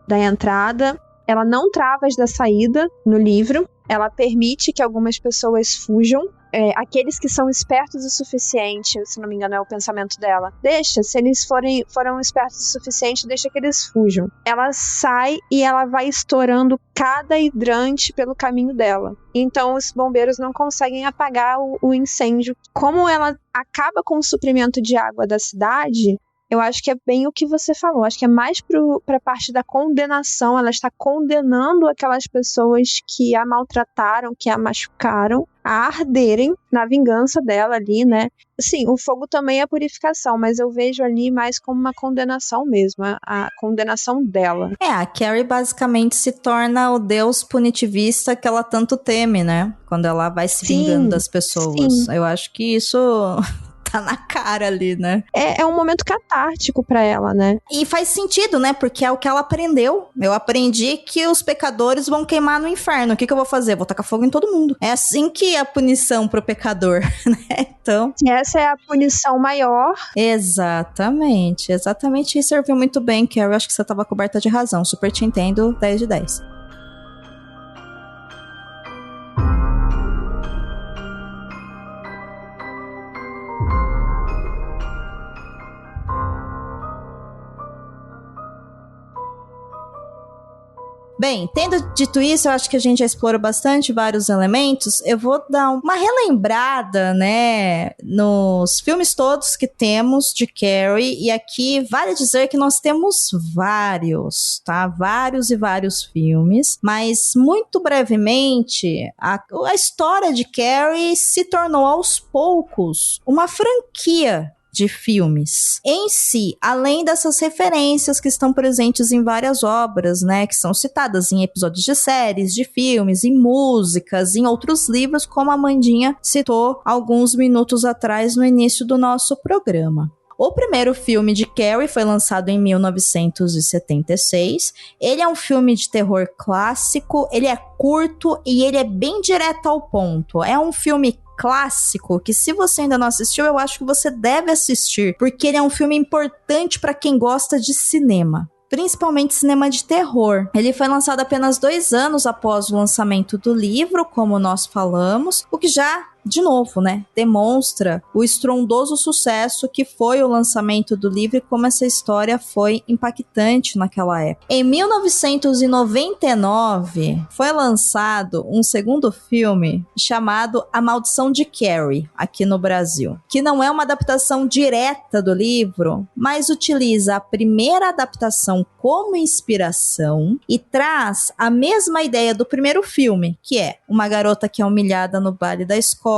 da entrada. Ela não trava as da saída no livro. Ela permite que algumas pessoas fujam. Aqueles que são espertos o suficiente, se não me engano é o pensamento dela, se eles foram espertos o suficiente, deixa que eles fujam. Ela sai e ela vai estourando cada hidrante pelo caminho dela. Então os bombeiros não conseguem apagar o incêndio. Como ela acaba com o suprimento de água da cidade, eu acho que é bem o que você falou. Acho que é mais para a parte da condenação. Ela está condenando aquelas pessoas que a maltrataram, que a machucaram, a arderem na vingança dela ali, né? Sim, o fogo também é purificação, mas eu vejo ali mais como uma condenação mesmo, a condenação dela. A Carrie basicamente se torna o deus punitivista que ela tanto teme, né? Quando ela vai se vingando das pessoas. Sim. Eu acho que isso... tá na cara ali, né? É um momento catártico pra ela, né? E faz sentido, né? Porque é o que ela aprendeu. Eu aprendi que os pecadores vão queimar no inferno. O que eu vou fazer? Vou tacar fogo em todo mundo. É assim que é a punição pro pecador, né? Então... essa é a punição maior. Exatamente. Exatamente. E serviu muito bem, Carrie. Acho que você tava coberta de razão. Super te entendo, 10 de 10. Bem, tendo dito isso, eu acho que a gente já explorou bastante vários elementos. Eu vou dar uma relembrada, né, nos filmes todos que temos de Carrie. E aqui vale dizer que nós temos vários, tá? Vários e vários filmes. Mas, muito brevemente, a história de Carrie se tornou aos poucos uma franquia de filmes em si, além dessas referências que estão presentes em várias obras, né, que são citadas em episódios de séries, de filmes, em músicas, em outros livros, como a Amandinha citou alguns minutos atrás no início do nosso programa. O primeiro filme de Carrie foi lançado em 1976. Ele é um filme de terror clássico, ele é curto e ele é bem direto ao ponto. É um filme clássico que, se você ainda não assistiu, eu acho que você deve assistir, porque ele é um filme importante para quem gosta de cinema, principalmente cinema de terror. Ele foi lançado apenas 2 anos após o lançamento do livro, como nós falamos, o que já, de novo, né, demonstra o estrondoso sucesso que foi o lançamento do livro e como essa história foi impactante naquela época. Em 1999, foi lançado um segundo filme chamado A Maldição de Carrie, aqui no Brasil, que não é uma adaptação direta do livro, mas utiliza a primeira adaptação como inspiração e traz a mesma ideia do primeiro filme, que é uma garota que é humilhada no baile da escola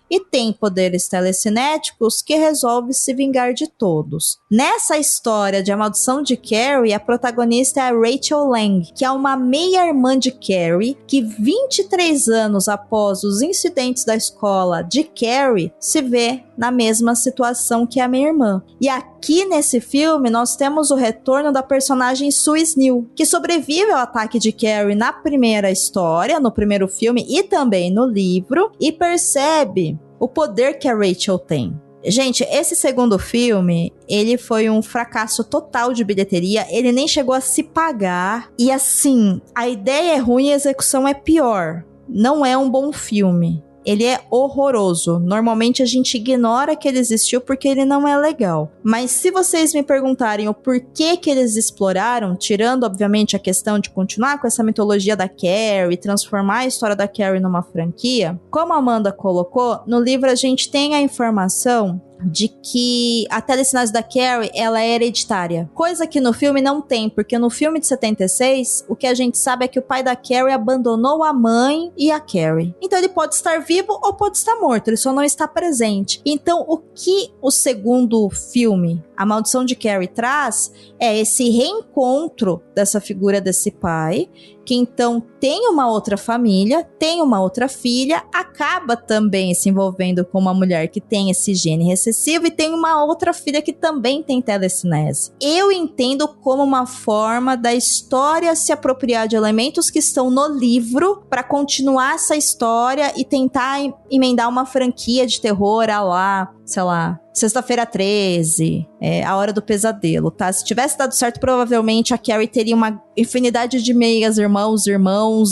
e tem poderes telecinéticos que resolve se vingar de todos. Nessa história de A Maldição de Carrie, a protagonista é a Rachel Lang, que é uma meia-irmã de Carrie, que 23 anos após os incidentes da escola de Carrie, se vê na mesma situação que a meia-irmã. E aqui nesse filme nós temos o retorno da personagem Sue Snell, que sobrevive ao ataque de Carrie na primeira história, no primeiro filme e também no livro, e percebe o poder que a Rachel tem. Gente, esse segundo filme, ele foi um fracasso total de bilheteria, ele nem chegou a se pagar, e assim, a ideia é ruim e a execução é pior. Não é um bom filme. Ele é horroroso. Normalmente a gente ignora que ele existiu porque ele não é legal. Mas se vocês me perguntarem o porquê que eles exploraram, tirando obviamente a questão de continuar com essa mitologia da Carrie, transformar a história da Carrie numa franquia, como a Amanda colocou, no livro a gente tem a informação de que a telecinese da Carrie, ela é hereditária. Coisa que no filme não tem, porque no filme de 76, o que a gente sabe é que o pai da Carrie abandonou a mãe e a Carrie. Então ele pode estar vivo ou pode estar morto, ele só não está presente. Então o que o segundo filme, A Maldição de Carrie, traz é esse reencontro dessa figura desse pai, que então tem uma outra família, tem uma outra filha, acaba também se envolvendo com uma mulher que tem esse gene recessivo e tem uma outra filha que também tem telecinese. Eu entendo como uma forma da história se apropriar de elementos que estão no livro para continuar essa história e tentar emendar uma franquia de terror a lá, sei lá, Sexta-feira 13, A Hora do Pesadelo, tá? Se tivesse dado certo, provavelmente a Carrie teria uma infinidade de meias irmãos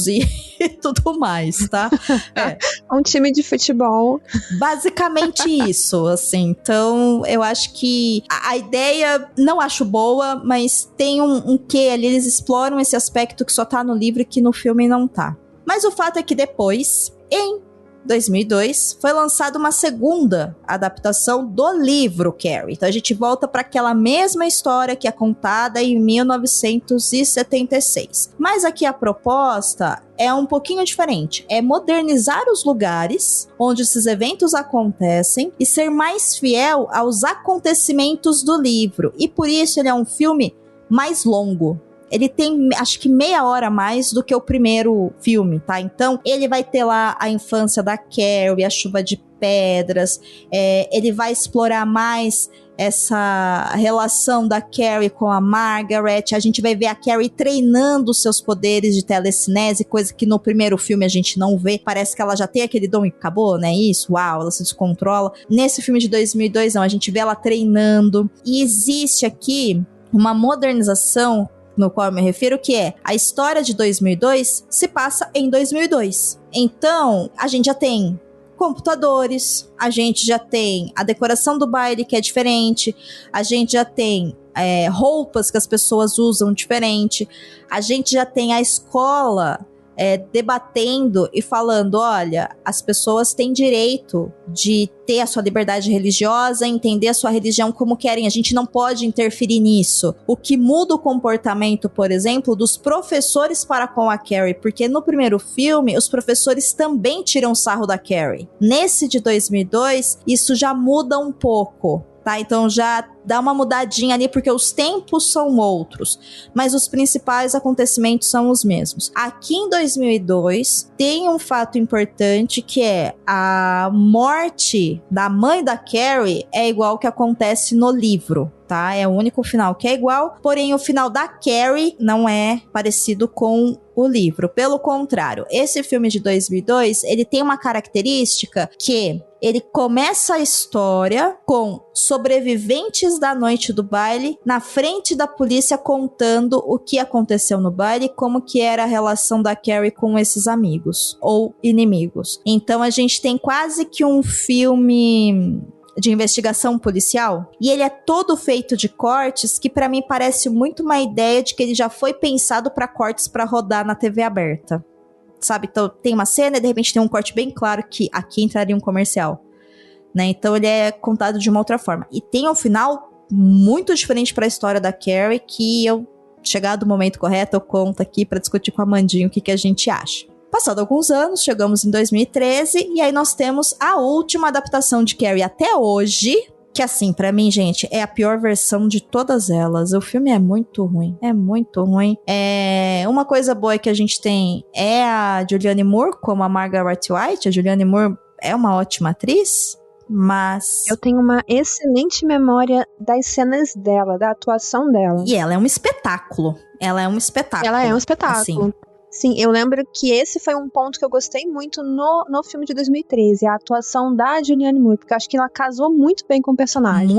e tudo mais, tá? Um time de futebol. Basicamente isso, assim. Então, eu acho que a ideia não acho boa, mas tem um quê ali, eles exploram esse aspecto que só tá no livro e que no filme não tá. Mas o fato é que depois, em 2002, foi lançada uma segunda adaptação do livro Carrie. Então a gente volta para aquela mesma história que é contada em 1976. Mas aqui a proposta é um pouquinho diferente. É modernizar os lugares onde esses eventos acontecem e ser mais fiel aos acontecimentos do livro. E por isso ele é um filme mais longo. Ele tem, acho que meia hora a mais do que o primeiro filme, tá? Então, ele vai ter lá a infância da Carrie, a chuva de pedras, ele vai explorar mais essa relação da Carrie com a Margaret. A gente vai ver a Carrie treinando os seus poderes de telecinese, coisa que no primeiro filme a gente não vê. Parece que ela já tem aquele dom e acabou, né? Isso, uau, ela se descontrola. Nesse filme de 2002, não, a gente vê ela treinando. E existe aqui uma modernização no qual eu me refiro, que é a história de 2002 se passa em 2002. Então, a gente já tem computadores, a gente já tem a decoração do baile que é diferente, a gente já tem roupas que as pessoas usam diferente, a gente já tem a escola debatendo e falando, olha, as pessoas têm direito de ter a sua liberdade religiosa, entender a sua religião como querem, a gente não pode interferir nisso. O que muda o comportamento, por exemplo, dos professores para com a Carrie, porque no primeiro filme, os professores também tiram sarro da Carrie. Nesse de 2002, isso já muda um pouco, tá? Então já dá uma mudadinha ali, porque os tempos são outros, mas os principais acontecimentos são os mesmos. Aqui em 2002, tem um fato importante, que é a morte da mãe da Carrie é igual ao que acontece no livro, tá? É o único final que é igual, porém o final da Carrie não é parecido com o livro. Pelo contrário, esse filme de 2002, ele tem uma característica que ele começa a história com sobreviventes da noite do baile na frente da polícia contando o que aconteceu no baile e como que era a relação da Carrie com esses amigos ou inimigos. Então a gente tem quase que um filme de investigação policial, e ele é todo feito de cortes que pra mim parece muito uma ideia de que ele já foi pensado pra cortes pra rodar na TV aberta, sabe? Então tem uma cena e de repente tem um corte bem claro que aqui entraria um comercial, né? Então ele é contado de uma outra forma, e tem um final muito diferente pra história da Carrie, que eu, chegado o momento correto, eu conto aqui pra discutir com a Amandinha o que a gente acha. Passado alguns anos, chegamos em 2013, e aí nós temos a última adaptação de Carrie até hoje, que assim, pra mim, gente, é a pior versão de todas elas. O filme é muito ruim, uma coisa boa que a gente tem é a Julianne Moore como a Margaret White. A Julianne Moore é uma ótima atriz, mas... Eu tenho uma excelente memória das cenas dela, da atuação dela. E ela é um espetáculo. Ela é um espetáculo. Assim. Sim, eu lembro que esse foi um ponto que eu gostei muito no filme de 2013, a atuação da Julianne Moore, porque eu acho que ela casou muito bem com o personagem.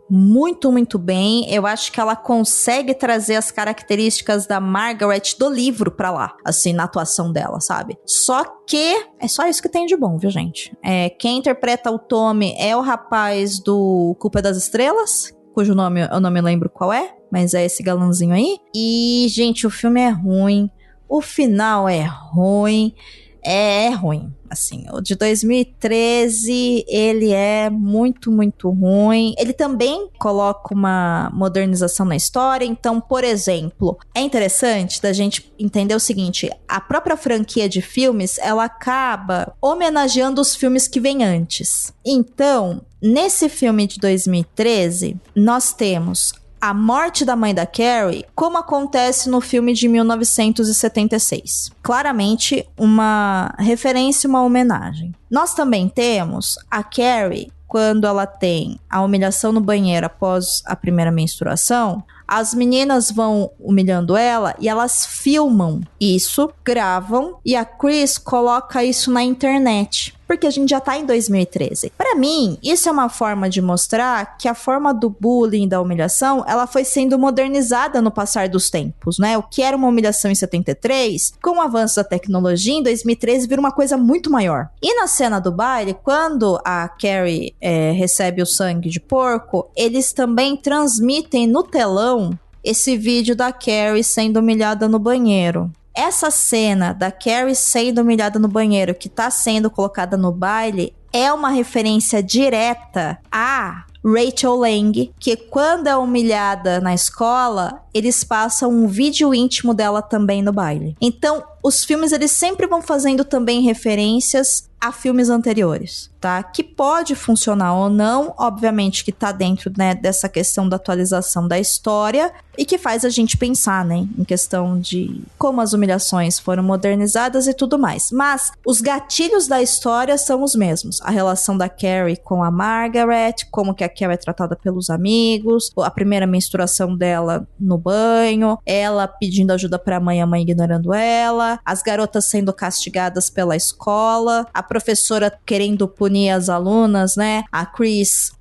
Muito bem. Eu acho que ela consegue trazer as características da Margaret do livro pra lá, assim, na atuação dela, sabe? Só que é só isso que tem de bom, viu, gente? Quem interpreta o Tommy é o rapaz do Culpa das Estrelas, cujo nome eu não me lembro qual é, mas é esse galãzinho aí. E, gente, o filme é ruim. O final é ruim. É ruim, assim, o de 2013, ele é muito ruim. Ele também coloca uma modernização na história. Então, por exemplo, é interessante da gente entender o seguinte: a própria franquia de filmes, ela acaba homenageando os filmes que vêm antes. Então, nesse filme de 2013, nós temos a morte da mãe da Carrie, como acontece no filme de 1976. Claramente uma referência, uma homenagem. Nós também temos a Carrie, quando ela tem a humilhação no banheiro após a primeira menstruação. As meninas vão humilhando ela e elas filmam isso, gravam, e a Chris coloca isso na internet. Porque a gente já tá em 2013. Pra mim, isso é uma forma de mostrar que a forma do bullying, da humilhação, ela foi sendo modernizada no passar dos tempos, né? O que era uma humilhação em 73, com o avanço da tecnologia, em 2013 vira uma coisa muito maior. E na cena do baile, quando a Carrie recebe o sangue de porco, eles também transmitem no telão esse vídeo da Carrie sendo humilhada no banheiro. Essa cena da Carrie sendo humilhada no banheiro, que tá sendo colocada no baile, é uma referência direta a Rachel Lang, que quando é humilhada na escola, eles passam um vídeo íntimo dela também no baile. Então, os filmes, eles sempre vão fazendo também referências a filmes anteriores, tá? Que pode funcionar ou não, obviamente que tá dentro, né, dessa questão da atualização da história e que faz a gente pensar, né, em questão de como as humilhações foram modernizadas e tudo mais. Mas os gatilhos da história são os mesmos. A relação da Carrie com a Margaret, como que a Carrie é tratada pelos amigos, a primeira menstruação dela no banho, ela pedindo ajuda pra mãe, a mãe ignorando ela, as garotas sendo castigadas pela escola, a professora querendo punir as alunas, né? A Chris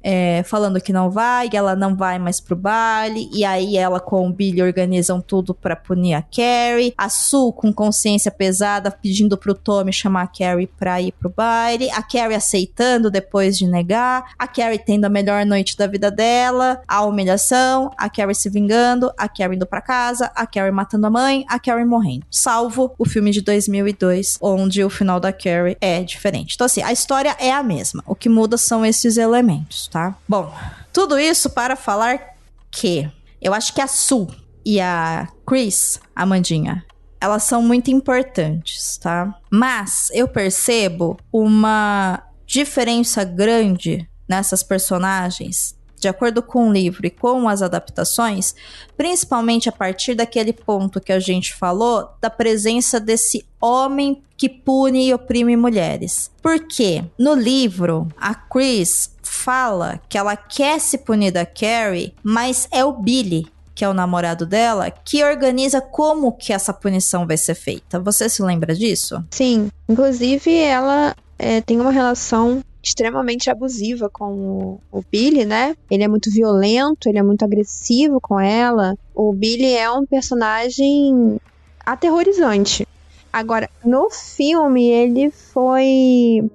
falando que não vai, e ela não vai mais pro baile, e aí ela com o Billy organizam tudo pra punir a Carrie, a Sue com consciência pesada pedindo pro Tommy chamar a Carrie pra ir pro baile, a Carrie aceitando depois de negar, a Carrie tendo a melhor noite da vida dela, a humilhação, a Carrie se vingando, a Carrie indo pra casa, a Carrie matando a mãe, a Carrie morrendo. Salvo o filme de 2002, onde o final da Carrie é diferente. Então assim, a história é a mesma. O que muda são esses elementos, tá? Bom, tudo isso para falar que eu acho que a Sue e a Chris, a Amandinha, elas são muito importantes, tá? Mas eu percebo uma diferença grande nessas personagens, de acordo com o livro e com as adaptações, principalmente a partir daquele ponto que a gente falou, da presença desse homem que pune e oprime mulheres. Porque no livro, a Chris fala que ela quer se punir da Carrie, mas é o Billy, que é o namorado dela, que organiza como que essa punição vai ser feita. Você se lembra disso? Sim, inclusive ela tem uma relação extremamente abusiva com o Billy, né? Ele é muito violento, ele é muito agressivo com ela. O Billy é um personagem aterrorizante. Agora, no filme, ele foi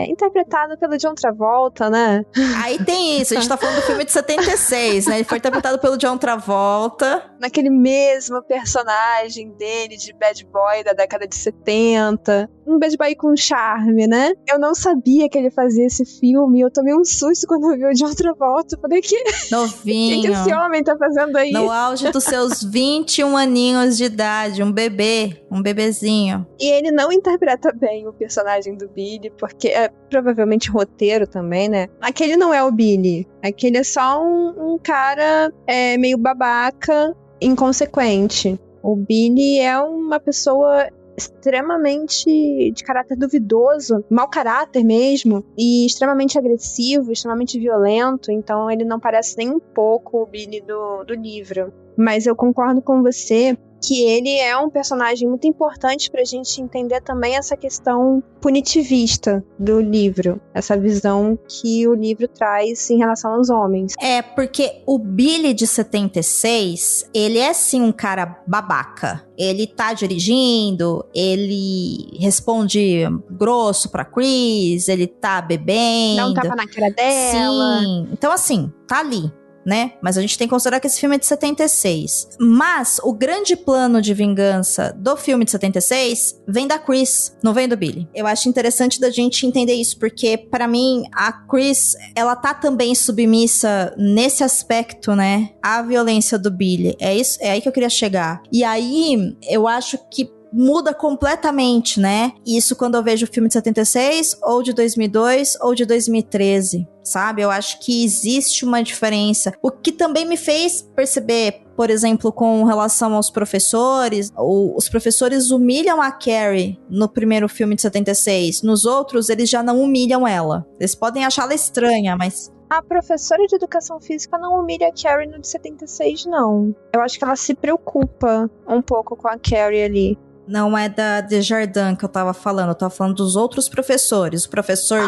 interpretado pelo John Travolta, né? Aí tem isso, a gente tá falando do filme de 76, né? Ele foi interpretado pelo John Travolta. Naquele mesmo personagem dele, de bad boy da década de 70. um bad boy com charme, né? Eu não sabia que ele fazia esse filme. Eu tomei um susto quando eu vi o John Travolta. Eu falei, que Novinho. esse homem tá fazendo aí? No auge dos seus 21 aninhos de idade, um bebezinho. E ele não interpreta bem o personagem do Billy, porque é provavelmente roteiro também, né? Aquele não é o Billy. Aquele é só um cara meio babaca, inconsequente. O Billy é uma pessoa extremamente de caráter duvidoso, mau caráter mesmo, e extremamente agressivo, extremamente violento, então ele não parece nem um pouco o Billy do livro. Mas eu concordo com você que ele é um personagem muito importante pra gente entender também essa questão punitivista do livro, essa visão que o livro traz em relação aos homens. É, porque o Billy de 76, ele é sim um cara babaca. Ele tá dirigindo, ele responde grosso pra Chris, ele tá bebendo. Dá um tapa na cara dela. Sim, então assim, tá ali, né? Mas a gente tem que considerar que esse filme é de 76. Mas o grande plano de vingança do filme de 76 vem da Chris, não vem do Billy. Eu acho interessante da gente entender isso, porque pra mim a Chris, ela tá também submissa nesse aspecto, né? À violência do Billy. É aí que eu queria chegar. E aí, eu acho que muda completamente, né? Isso quando eu vejo o filme de 76, ou de 2002, ou de 2013, sabe? Eu acho que existe uma diferença. O que também me fez perceber, por exemplo, com relação aos professores, os professores humilham a Carrie no primeiro filme de 76. Nos outros, eles já não humilham ela. Eles podem achá-la estranha, mas... A professora de educação física não humilha a Carrie no de 76, não. Eu acho que ela se preocupa um pouco com a Carrie ali. Não é da Desjardins que eu tava falando, eu tava falando dos outros professores. O professor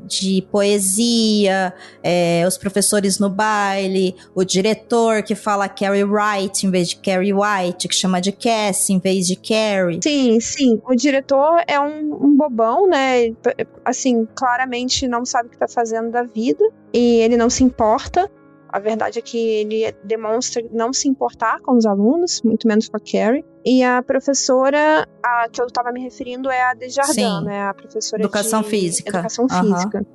de poesia, os professores no baile, o diretor que fala Carrie Wright em vez de Carrie White, que chama de Cassie em vez de Carrie. Sim. O diretor é um bobão, né? Assim, claramente não sabe o que tá fazendo da vida. E ele não se importa. A verdade é que ele demonstra não se importar com os alunos, muito menos com a Carrie. E a professora, a que eu estava me referindo, é a Desjardins, né? A professora Educação de Física. Educação Física.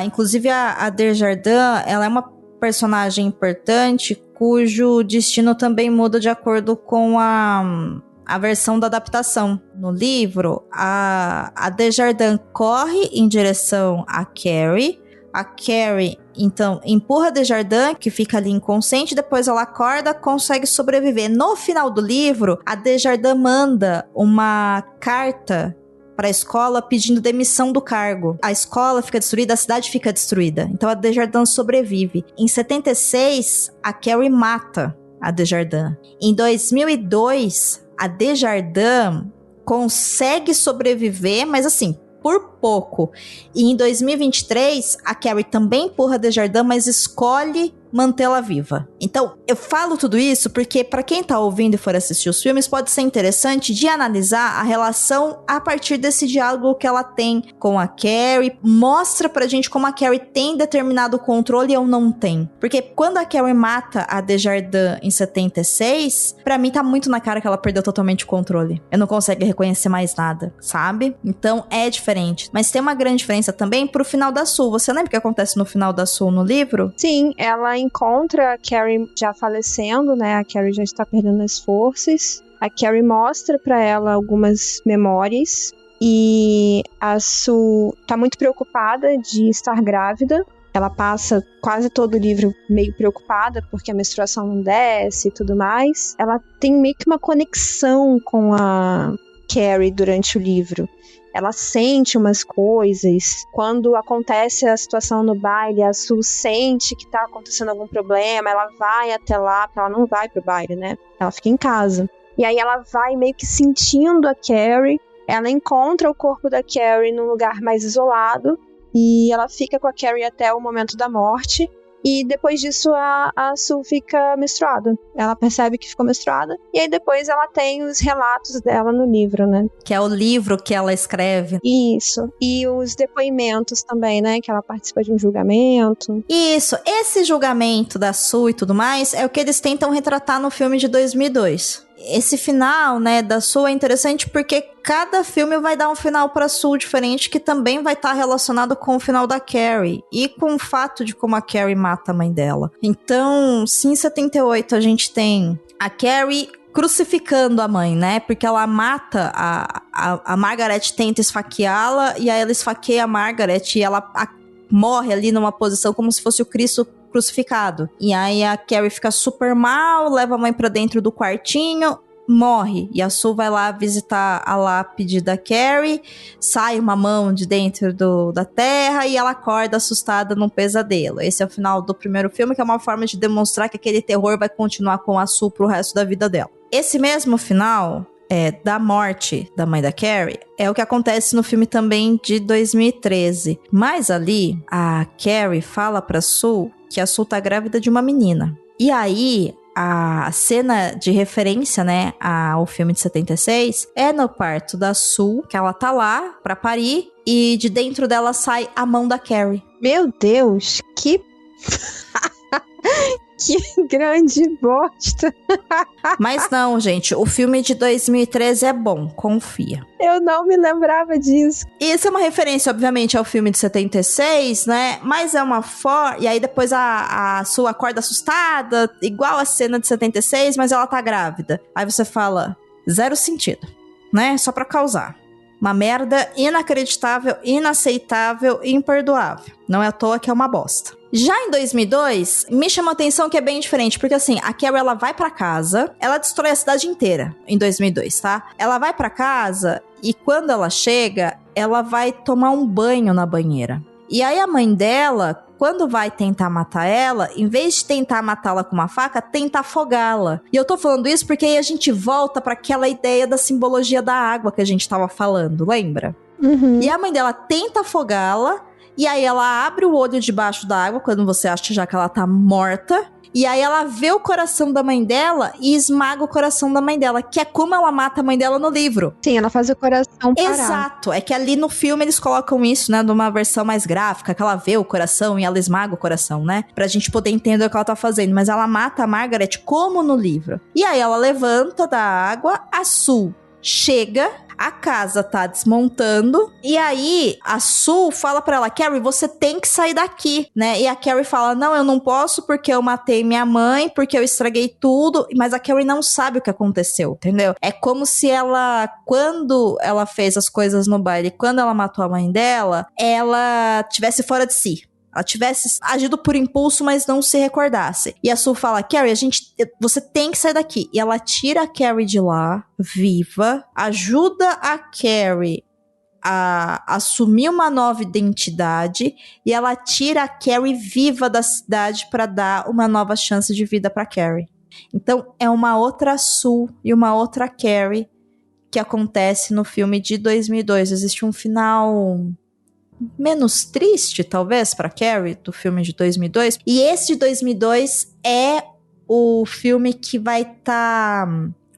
Inclusive, a Desjardins, ela é uma personagem importante cujo destino também muda de acordo com a versão da adaptação. No livro, a Desjardins corre em direção a Carrie. A Carrie, então, empurra a Desjardins, que fica ali inconsciente, depois ela acorda, consegue sobreviver. No final do livro, a Desjardins manda uma carta para a escola pedindo demissão do cargo. A escola fica destruída, a cidade fica destruída. Então a Desjardins sobrevive. Em 76, a Carrie mata a Desjardins. Em 2002, a Desjardins consegue sobreviver, mas assim, por pouco. E em 2023, a Carrie também empurra a Desjardins, mas escolhe mantê-la viva. Então, eu falo tudo isso porque, para quem tá ouvindo e for assistir os filmes, pode ser interessante de analisar a relação a partir desse diálogo que ela tem com a Carrie. Mostra pra gente como a Carrie tem determinado controle e eu não tenho. Porque quando a Carrie mata a Desjardins em 76, pra mim tá muito na cara que ela perdeu totalmente o controle. Eu não consigo reconhecer mais nada, sabe? Então, é diferente. Mas tem uma grande diferença também pro final da Sul. Você lembra o que acontece no final da Sul no livro? Sim, ela encontra a Carrie já falecendo, né? A Carrie já está perdendo as forças. A Carrie mostra pra ela algumas memórias e a Sue tá muito preocupada de estar grávida. Ela passa quase todo o livro meio preocupada porque a menstruação não desce e tudo mais. Ela tem meio que uma conexão com a Carrie durante o livro. Ela sente umas coisas. Quando acontece a situação no baile, a Sue sente que tá acontecendo algum problema, ela vai até lá, porque ela não vai pro baile, né? Ela fica em casa. E aí ela vai meio que sentindo a Carrie. Ela encontra o corpo da Carrie num lugar mais isolado. E ela fica com a Carrie até o momento da morte. E depois disso a Sue fica menstruada. Ela percebe que ficou menstruada. E aí depois ela tem os relatos dela no livro, né? Que é o livro que ela escreve. Isso. E os depoimentos também, né? Que ela participa de um julgamento. Isso. Esse julgamento da Sue e tudo mais é o que eles tentam retratar no filme de 2002. esse final, né, da Sue é interessante porque cada filme vai dar um final pra Sue diferente, que também vai estar relacionado com o final da Carrie e com o fato de como a Carrie mata a mãe dela. Então, sim, em 78 a gente tem a Carrie crucificando a mãe, né? Porque ela mata a Margaret, tenta esfaqueá-la, e aí ela esfaqueia a Margaret e ela morre ali numa posição como se fosse o Cristo crucificado. E aí a Carrie fica super mal, leva a mãe pra dentro do quartinho, morre. E a Sue vai lá visitar a lápide da Carrie, sai uma mão de dentro da terra e ela acorda assustada num pesadelo. Esse é o final do primeiro filme, que é uma forma de demonstrar que aquele terror vai continuar com a Sue pro resto da vida dela. Esse mesmo final da morte da mãe da Carrie é o que acontece no filme também de 2013. Mas ali, a Carrie fala pra Sue que a Sue tá grávida de uma menina. E aí, a cena de referência, né, ao filme de 76, é no parto da Sue, que ela tá lá pra parir, e de dentro dela sai a mão da Carrie. Meu Deus, que... que grande bosta. Mas não, gente, o filme de 2013 é bom, confia. Eu não me lembrava disso. Isso é uma referência, obviamente, ao filme de 76, né? Mas é uma E aí depois a Sue acorda assustada, igual a cena de 76, mas ela tá grávida. Aí você fala, zero sentido, né? Só pra causar. Uma merda inacreditável, inaceitável e imperdoável. Não é à toa que é uma bosta. Já em 2002, me chama a atenção que é bem diferente, porque assim, a Carrie, ela vai pra casa, ela destrói a cidade inteira em 2002, tá? Ela vai pra casa e quando ela chega, ela vai tomar um banho na banheira. E aí a mãe dela, quando vai tentar matar ela, em vez de tentar matá-la com uma faca, tenta afogá-la. E eu tô falando isso porque aí a gente volta pra aquela ideia da simbologia da água que a gente tava falando, lembra? Uhum. E a mãe dela tenta afogá-la, e aí ela abre o olho debaixo da água, quando você acha já que ela tá morta. E aí ela vê o coração da mãe dela e esmaga o coração da mãe dela, que é como ela mata a mãe dela no livro. Sim, ela faz o coração parar. Exato, é que ali no filme eles colocam isso, né, numa versão mais gráfica, que ela vê o coração e ela esmaga o coração, né, pra gente poder entender o que ela tá fazendo. Mas ela mata a Margaret como no livro. E aí ela levanta da água, a Sue chega, a casa tá desmontando, e aí a Sue fala pra ela, Carrie, você tem que sair daqui, né? E a Carrie fala, não, eu não posso porque eu matei minha mãe, porque eu estraguei tudo, mas a Carrie não sabe o que aconteceu, entendeu? É como se ela, quando ela fez as coisas no baile, quando ela matou a mãe dela, ela tivesse fora de si. Ela tivesse agido por impulso, mas não se recordasse. E a Sue fala, Carrie, você tem que sair daqui. E ela tira a Carrie de lá, viva, ajuda a Carrie a assumir uma nova identidade, e ela tira a Carrie viva da cidade para dar uma nova chance de vida para Carrie. Então, é uma outra Sue e uma outra Carrie que acontece no filme de 2002. Existe um final menos triste, talvez, pra Carrie, do filme de 2002. E esse de 2002 é o filme que vai estar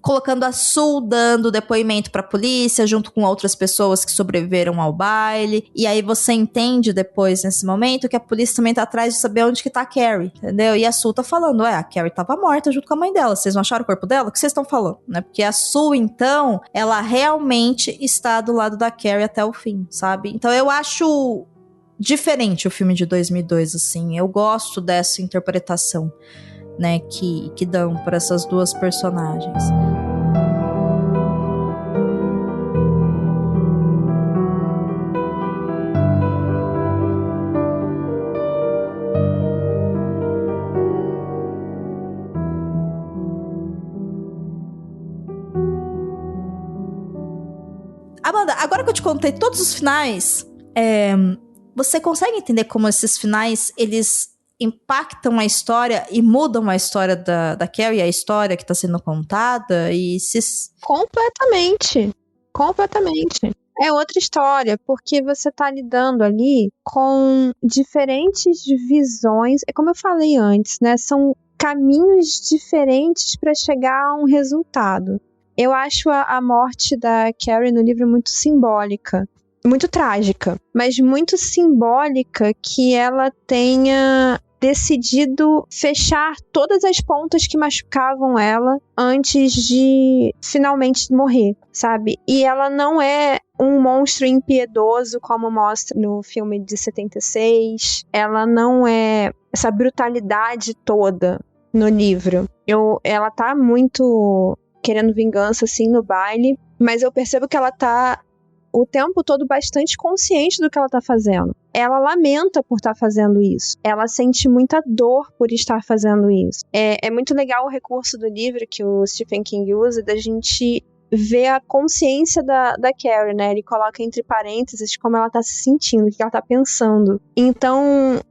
colocando a Sue dando depoimento pra polícia, junto com outras pessoas que sobreviveram ao baile. E aí você entende depois, nesse momento, que a polícia também tá atrás de saber onde que tá a Carrie, entendeu? E a Sue tá falando, a Carrie tava morta junto com a mãe dela. Vocês não acharam o corpo dela? O que vocês estão falando? Né? Porque a Sue, então, ela realmente está do lado da Carrie até o fim, sabe? Então eu acho diferente o filme de 2002, assim. Eu gosto dessa interpretação, né, que dão para essas duas personagens. Amanda, agora que eu te contei todos os finais, você consegue entender como esses finais, eles impactam a história e mudam a história da Carrie, a história que está sendo contada? E Completamente. É outra história, porque você tá lidando ali com diferentes visões. É como eu falei antes, né? São caminhos diferentes para chegar a um resultado. Eu acho a morte da Carrie no livro muito simbólica, muito trágica, mas muito simbólica que ela tenha decidido fechar todas as pontas que machucavam ela antes de finalmente morrer, sabe? E ela não é um monstro impiedoso como mostra no filme de 76. Ela não é essa brutalidade toda no livro. Ela tá muito querendo vingança, assim, no baile, mas eu percebo que ela tá o tempo todo bastante consciente do que ela tá fazendo. Ela lamenta por estar fazendo isso. Ela sente muita dor por estar fazendo isso. É muito legal o recurso do livro que o Stephen King usa, da gente ver a consciência da Carrie, né? Ele coloca entre parênteses como ela tá se sentindo, o que ela tá pensando. Então,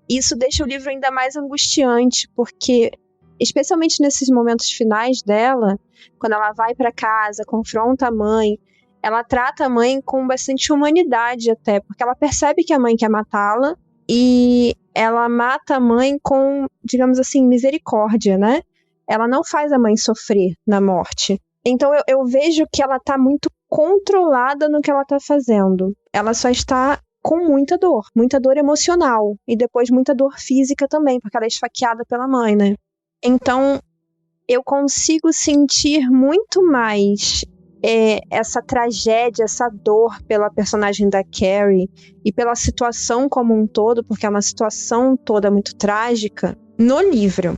isso deixa o livro ainda mais angustiante, porque, especialmente nesses momentos finais dela, quando ela vai pra casa, confronta a mãe, ela trata a mãe com bastante humanidade até, porque ela percebe que a mãe quer matá-la e ela mata a mãe com, digamos assim, misericórdia, né? Ela não faz a mãe sofrer na morte. Então eu vejo que ela tá muito controlada no que ela tá fazendo. Ela só está com muita dor emocional e depois muita dor física também, porque ela é esfaqueada pela mãe, né? Então eu consigo sentir muito mais essa tragédia, essa dor pela personagem da Carrie e pela situação como um todo, porque é uma situação toda muito trágica, no livro.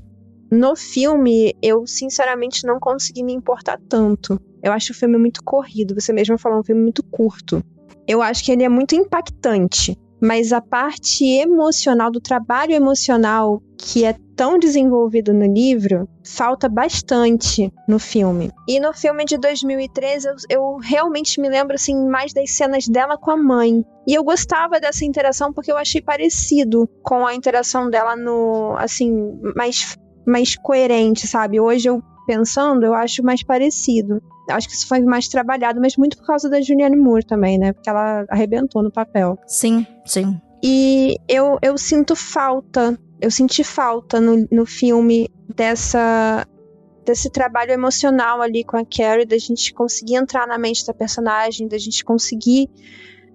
No filme, eu sinceramente não consegui me importar tanto. Eu acho o filme muito corrido, você mesmo falou, um filme muito curto. Eu acho que ele é muito impactante, mas a parte emocional, do trabalho emocional que é tão desenvolvido no livro, falta bastante no filme. E no filme de 2013, eu realmente me lembro assim, mais das cenas dela com a mãe. E eu gostava dessa interação porque eu achei parecido com a interação dela no, assim, mais coerente, sabe? Hoje eu pensando, eu acho mais parecido. Acho que isso foi mais trabalhado, mas muito por causa da Julianne Moore também, né? Porque ela arrebentou no papel. Sim, sim. E eu sinto falta, eu senti falta no filme desse trabalho emocional ali com a Carrie, da gente conseguir entrar na mente da personagem, da gente conseguir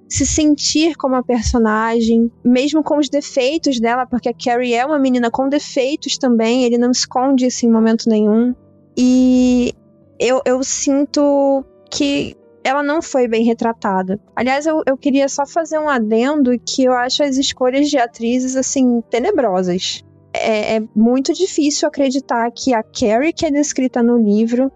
se sentir como a personagem, mesmo com os defeitos dela, porque a Carrie é uma menina com defeitos também, ele não esconde isso em momento nenhum. E eu sinto que ela não foi bem retratada. Aliás, eu queria só fazer um adendo que eu acho as escolhas de atrizes, assim, tenebrosas. É muito difícil acreditar que a Carrie, que é descrita no livro,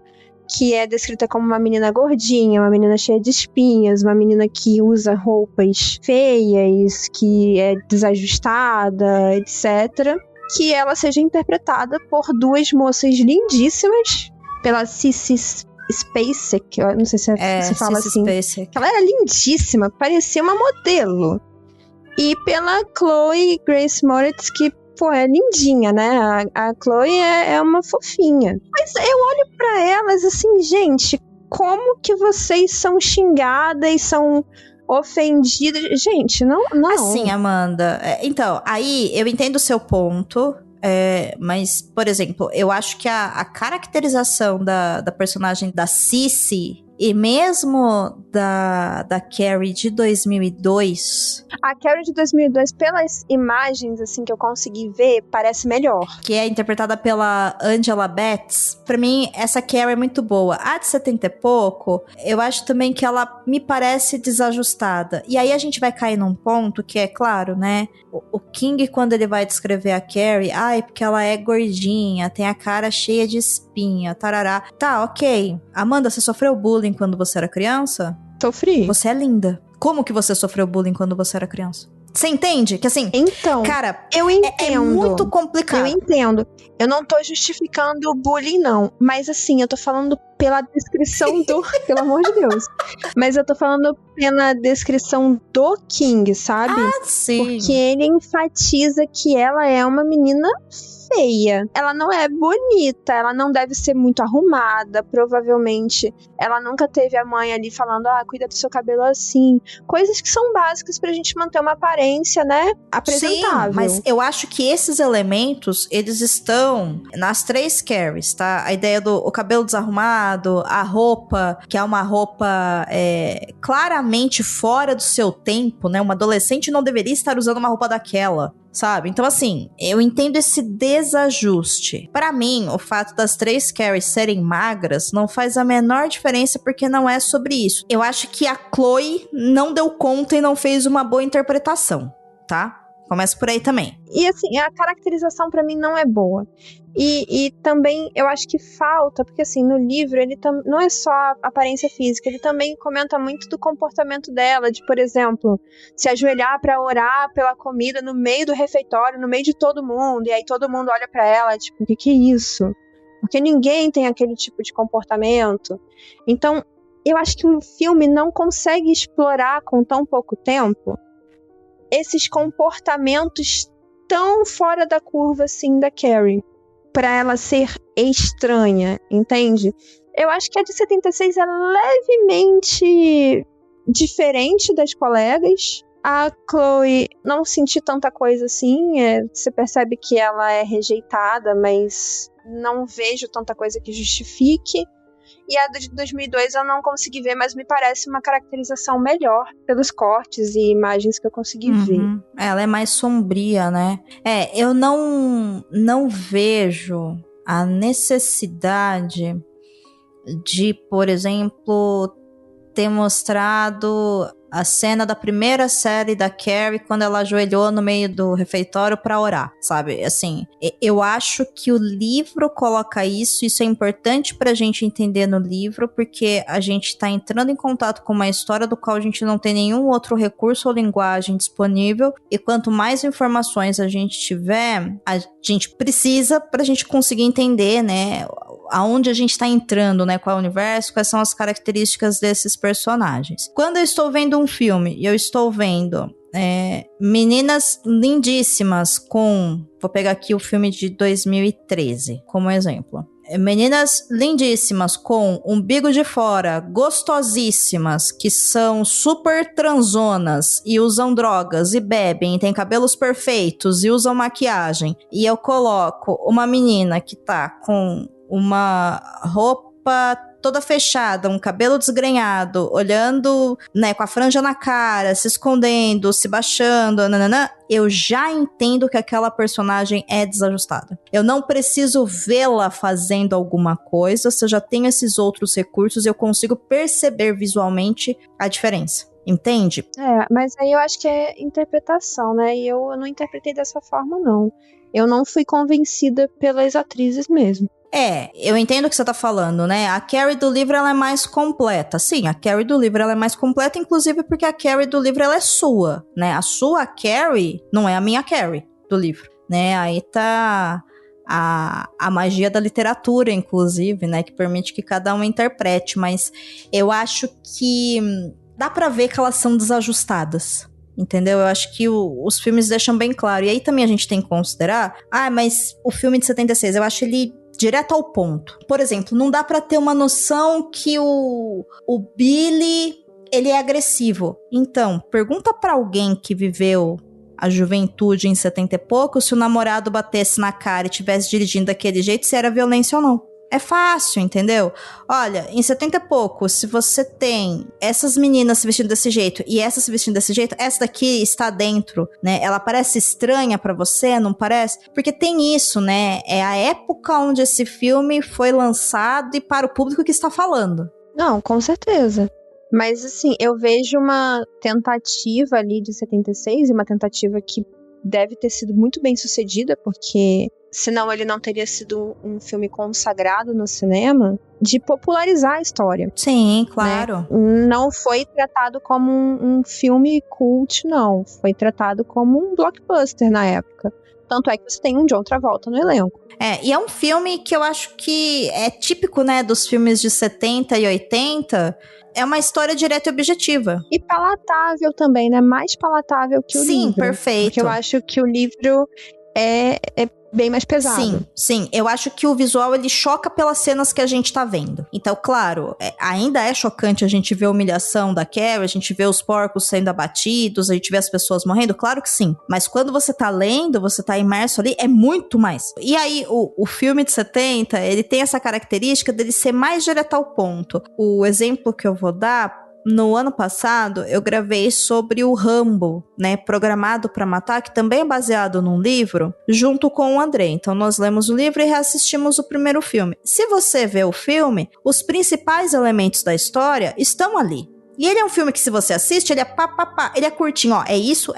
que é descrita como uma menina gordinha, uma menina cheia de espinhas, uma menina que usa roupas feias, que é desajustada, etc., que ela seja interpretada por duas moças lindíssimas, pela Sissy Spacek, eu não sei se fala assim. Spacek. Ela era lindíssima, parecia uma modelo. E pela Chloe Grace Moretz, que, pô, é lindinha, né? A Chloe é uma fofinha. Mas eu olho pra elas assim, gente, como que vocês são xingadas, são ofendidas? Gente, não. Assim, Amanda, então, aí eu entendo o seu ponto. Mas, por exemplo, eu acho que a caracterização da personagem da Sissy e mesmo da Carrie de 2002... A Carrie de 2002, pelas imagens assim que eu consegui ver, parece melhor. Que é interpretada pela Angela Betts. Pra mim, essa Carrie é muito boa. A de 70 e pouco, eu acho também que ela me parece desajustada. E aí a gente vai cair num ponto que é claro, né? O King, quando ele vai descrever a Carrie, porque ela é gordinha, tem a cara cheia de espinha, tarará. Tá, ok. Amanda, você sofreu bullying quando você era criança? Sofri. Você é linda. Como que você sofreu bullying quando você era criança? Você entende? Que assim, então, cara, eu entendo. É muito complicado. Eu entendo. Eu não tô justificando o bullying, não. Mas assim, eu tô falando pela descrição do... Pelo amor de Deus. Mas eu tô falando pela descrição do King, sabe? Ah, sim. Porque ele enfatiza que ela é uma menina feia. Ela não é bonita, ela não deve ser muito arrumada, provavelmente. Ela nunca teve a mãe ali falando, cuida do seu cabelo assim. Coisas que são básicas pra gente manter uma aparência, né, apresentável. Sim, mas eu acho que esses elementos, eles estão nas três Carries, tá? A ideia do o cabelo desarrumado, a roupa, que é uma roupa claramente fora do seu tempo, né? Uma adolescente não deveria estar usando uma roupa daquela. sabe? Então, assim, eu entendo esse desajuste. Pra mim, o fato das 3 Carries serem magras não faz a menor diferença porque não é sobre isso. Eu acho que a Chloe não deu conta e não fez uma boa interpretação, tá? Começa por aí também. E assim, a caracterização pra mim não é boa. E também eu acho que falta, porque assim, no livro ele não é só a aparência física, ele também comenta muito do comportamento dela, de, por exemplo, se ajoelhar pra orar pela comida no meio do refeitório, no meio de todo mundo, e aí todo mundo olha pra ela, tipo, o que é isso? Porque ninguém tem aquele tipo de comportamento. Então, eu acho que o filme não consegue explorar com tão pouco tempo esses comportamentos tão fora da curva assim da Carrie, pra ela ser estranha, entende? Eu acho que a de 76 é levemente diferente das colegas. A Chloe não senti tanta coisa assim, você percebe que ela é rejeitada, mas não vejo tanta coisa que justifique. E a de 2002 eu não consegui ver, mas me parece uma caracterização melhor pelos cortes e imagens que eu consegui ver. Ela é mais sombria, né? Eu não vejo a necessidade de, por exemplo, ter mostrado a cena da primeira série da Carrie quando ela ajoelhou no meio do refeitório pra orar, sabe? Assim, eu acho que o livro coloca isso é importante pra gente entender no livro, porque a gente tá entrando em contato com uma história do qual a gente não tem nenhum outro recurso ou linguagem disponível, e quanto mais informações a gente tiver, a gente precisa pra gente conseguir entender, né, aonde a gente tá entrando, né, qual é o universo, quais são as características desses personagens. Quando eu estou vendo um filme e eu estou vendo meninas lindíssimas vou pegar aqui o filme de 2013 como exemplo. Meninas lindíssimas com umbigo de fora, gostosíssimas, que são super transonas e usam drogas e bebem, e têm cabelos perfeitos e usam maquiagem. E eu coloco uma menina que tá com uma roupa toda fechada, um cabelo desgrenhado, olhando, né, com a franja na cara, se escondendo, se baixando, nananã, eu já entendo que aquela personagem é desajustada. Eu não preciso vê-la fazendo alguma coisa, se eu já tenho esses outros recursos, eu consigo perceber visualmente a diferença. Entende? Mas aí eu acho que é interpretação, né? E eu não interpretei dessa forma, não. Eu não fui convencida pelas atrizes mesmo. Eu entendo o que você tá falando, né? A Carrie do livro, ela é mais completa. Sim, a Carrie do livro, ela é mais completa, inclusive porque a Carrie do livro, ela é sua, né? A sua Carrie não é a minha Carrie do livro, né? Aí tá a magia da literatura, inclusive, né? Que permite que cada um interprete, mas eu acho que dá pra ver que elas são desajustadas. Entendeu? Eu acho que os filmes deixam bem claro. E aí também a gente tem que considerar... mas o filme de 76, eu acho ele direto ao ponto. Por exemplo, não dá pra ter uma noção que o Billy, ele é agressivo. Então, pergunta pra alguém que viveu a juventude em 70 e pouco, se o namorado batesse na cara e estivesse dirigindo daquele jeito, se era violência ou não. É fácil, entendeu? Olha, em 70 e pouco, se você tem essas meninas se vestindo desse jeito e essa se vestindo desse jeito, essa daqui está dentro, né? Ela parece estranha pra você, não parece? Porque tem isso, né? É a época onde esse filme foi lançado e para o público que está falando. Não, com certeza. Mas, assim, eu vejo uma tentativa ali de 76, uma tentativa que deve ter sido muito bem sucedida, porque senão ele não teria sido um filme consagrado no cinema, de popularizar a história. Sim, claro. Né? Não foi tratado como um filme cult, não. Foi tratado como um blockbuster na época. Tanto é que você tem um John Travolta no elenco. E é um filme que eu acho que é típico, né, dos filmes de 70 e 80. É uma história direta e objetiva. E palatável também, né? Mais palatável que o livro. Sim, perfeito. Porque eu acho que o livro é bem mais pesado. Sim. Eu acho que o visual, ele choca pelas cenas que a gente tá vendo. Então, claro, ainda é chocante a gente ver a humilhação da Carrie, a gente vê os porcos sendo abatidos, a gente vê as pessoas morrendo, claro que sim. Mas quando você tá lendo, você tá imerso ali, é muito mais. E aí, o filme de 70, ele tem essa característica dele ser mais direto ao ponto. O exemplo que eu vou dar no ano passado, eu gravei sobre o Rambo, né, Programado para Matar, que também é baseado num livro, junto com o André. Então, nós lemos o livro e reassistimos o primeiro filme. Se você vê o filme, os principais elementos da história estão ali. E ele é um filme que, se você assiste, ele é ele é curtinho, ó, é isso,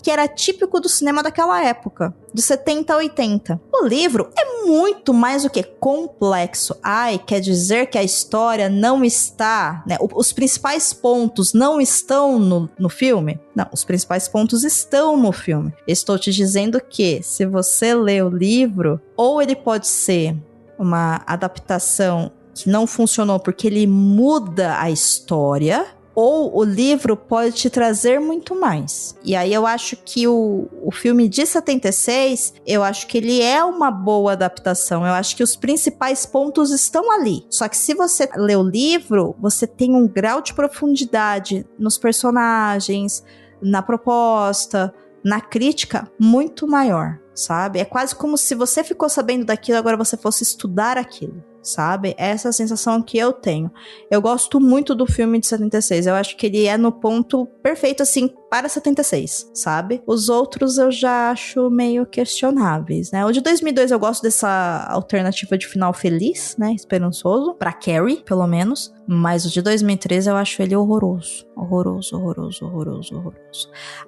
que era típico do cinema daquela época, de 70 a 80. O livro é muito mais o que? Complexo. Ai, quer dizer que a história não está, né, os principais pontos não estão no filme? Não, os principais pontos estão no filme. Estou te dizendo que, se você lê o livro, ou ele pode ser uma adaptação que não funcionou porque ele muda a história, ou o livro pode te trazer muito mais. E aí eu acho que o filme de 76, eu acho que ele é uma boa adaptação. Eu acho que os principais pontos estão ali. Só que se você lê o livro, você tem um grau de profundidade nos personagens, na proposta, na crítica muito maior, sabe? É quase como se você ficou sabendo daquilo, agora você fosse estudar aquilo, sabe? Essa é a sensação que eu tenho. Eu gosto muito do filme de 76. Eu acho que ele é no ponto perfeito, assim, para 76, sabe? Os outros eu já acho meio questionáveis, né? O de 2002 eu gosto dessa alternativa de final feliz, né? Esperançoso. Pra Carrie, pelo menos. Mas o de 2013 eu acho ele horroroso. Horroroso.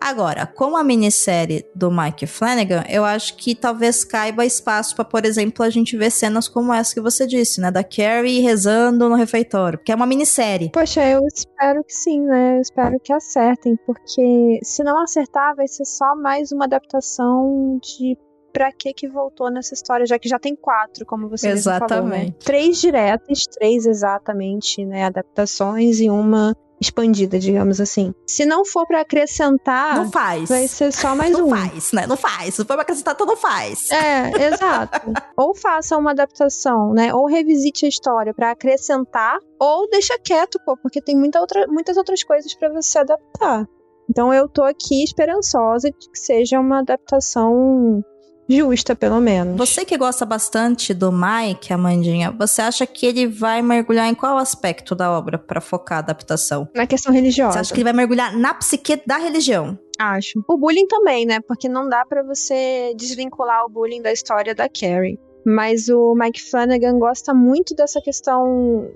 Agora, com a minissérie do Mike Flanagan, eu acho que talvez caiba espaço pra, por exemplo, a gente ver cenas como essa que você disse, né? Da Carrie rezando no refeitório. Porque é uma minissérie. Poxa, eu espero que sim, né? Eu espero que acertem, porque se não acertar, vai ser só mais uma adaptação de pra que voltou nessa história, já que já tem 4, como você mesmo falou, né? 3 diretas, 3 exatamente, né, adaptações e uma expandida, digamos assim. Se não for pra acrescentar, não faz. Vai ser só mais não um. Não faz, né? Não faz. Se for pra acrescentar, então não faz. É, exato. Ou faça uma adaptação, né? Ou revisite a história pra acrescentar, ou deixa quieto, pô, porque tem muitas outras coisas pra você adaptar. Então eu tô aqui esperançosa de que seja uma adaptação justa, pelo menos. Você que gosta bastante do Mike, Amandinha, você acha que ele vai mergulhar em qual aspecto da obra pra focar a adaptação? Na questão religiosa. Você acha que ele vai mergulhar na psique da religião? Acho. O bullying também, né? Porque não dá pra você desvincular o bullying da história da Carrie. Mas o Mike Flanagan gosta muito dessa questão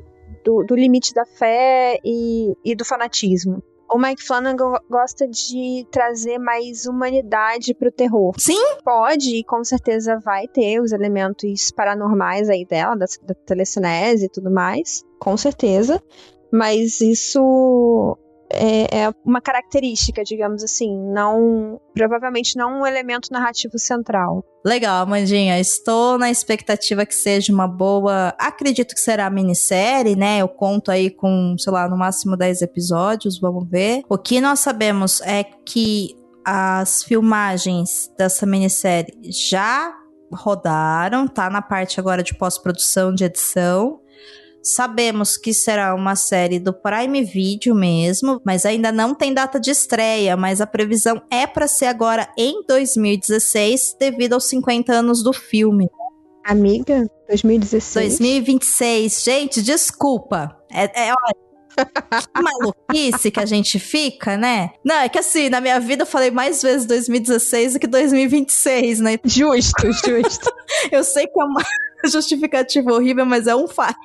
do limite da fé e do fanatismo. O Mike Flanagan gosta de trazer mais humanidade pro terror. Sim? Pode, e com certeza vai ter os elementos paranormais aí dela, da telecinese e tudo mais. Com certeza. Mas isso é uma característica, digamos assim. Provavelmente não um elemento narrativo central. Legal, Amandinha. Estou na expectativa que seja uma boa... Acredito que será minissérie, né? Eu conto aí com, sei lá, no máximo 10 episódios, vamos ver. O que nós sabemos é que as filmagens dessa minissérie já rodaram, tá na parte agora de pós-produção, de edição. Sabemos que será uma série do Prime Video mesmo, mas ainda não tem data de estreia, mas a previsão é para ser agora em 2016, devido aos 50 anos do filme. Amiga, 2016? 2026. Gente, desculpa. Olha, que maluquice que a gente fica, né? Não, é que assim, na minha vida eu falei mais vezes 2016 do que 2026, né? Justo. Eu sei que é uma justificativa horrível, mas é um fato.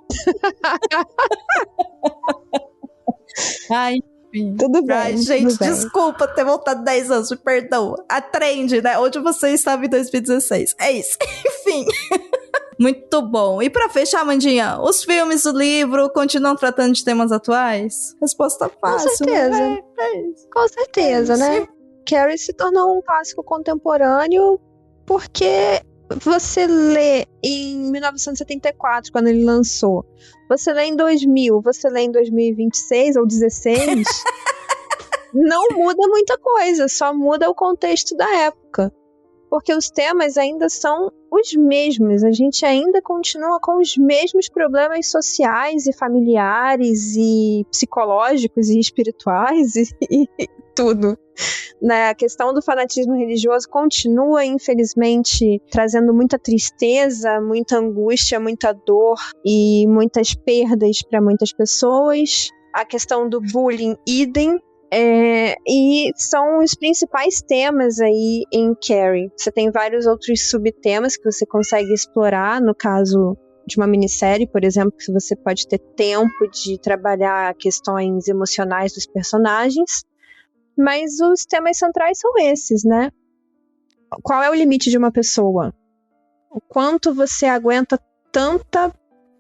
Ai, enfim. Tudo bem. Ai, gente, tudo bem. Desculpa ter voltado 10 anos, me perdoa. A trend, né? Onde você estava em 2016. É isso. Enfim. Muito bom. E pra fechar, Amandinha, os filmes, o livro continuam tratando de temas atuais? Resposta fácil. Com certeza. Né? É isso. Com certeza, né? Carrie se tornou um clássico contemporâneo porque você lê em 1974, quando ele lançou, você lê em 2000, você lê em 2026 ou 16, não muda muita coisa, só muda o contexto da época. Porque os temas ainda são os mesmos, a gente ainda continua com os mesmos problemas sociais e familiares e psicológicos e espirituais e tudo. Né? A questão do fanatismo religioso continua, infelizmente, trazendo muita tristeza, muita angústia, muita dor e muitas perdas para muitas pessoas. A questão do bullying, idem. E são os principais temas aí em Carrie. Você tem vários outros subtemas que você consegue explorar, no caso de uma minissérie, por exemplo, que você pode ter tempo de trabalhar questões emocionais dos personagens, mas os temas centrais são esses, né? Qual é o limite de uma pessoa? O quanto você aguenta tanta,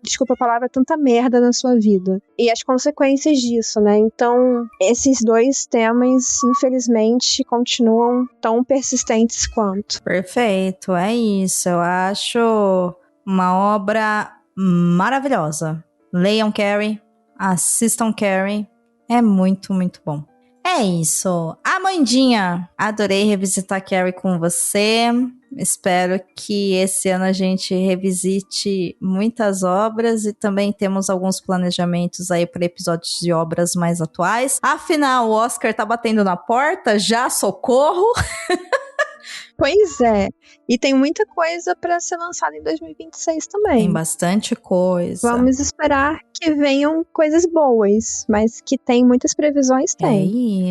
desculpa a palavra, tanta merda na sua vida. E as consequências disso, né? Então, esses dois temas, infelizmente, continuam tão persistentes quanto. Perfeito, é isso. Eu acho uma obra maravilhosa. Leiam Carrie, assistam Carrie. É muito, muito bom. É isso. Amandinha, adorei revisitar Carrie com você. Espero que esse ano a gente revisite muitas obras e também temos alguns planejamentos aí para episódios de obras mais atuais. Afinal, o Oscar tá batendo na porta, já socorro! Pois é. E tem muita coisa para ser lançada em 2026 também. Tem bastante coisa. Vamos esperar que venham coisas boas, mas que tem muitas previsões, tem. É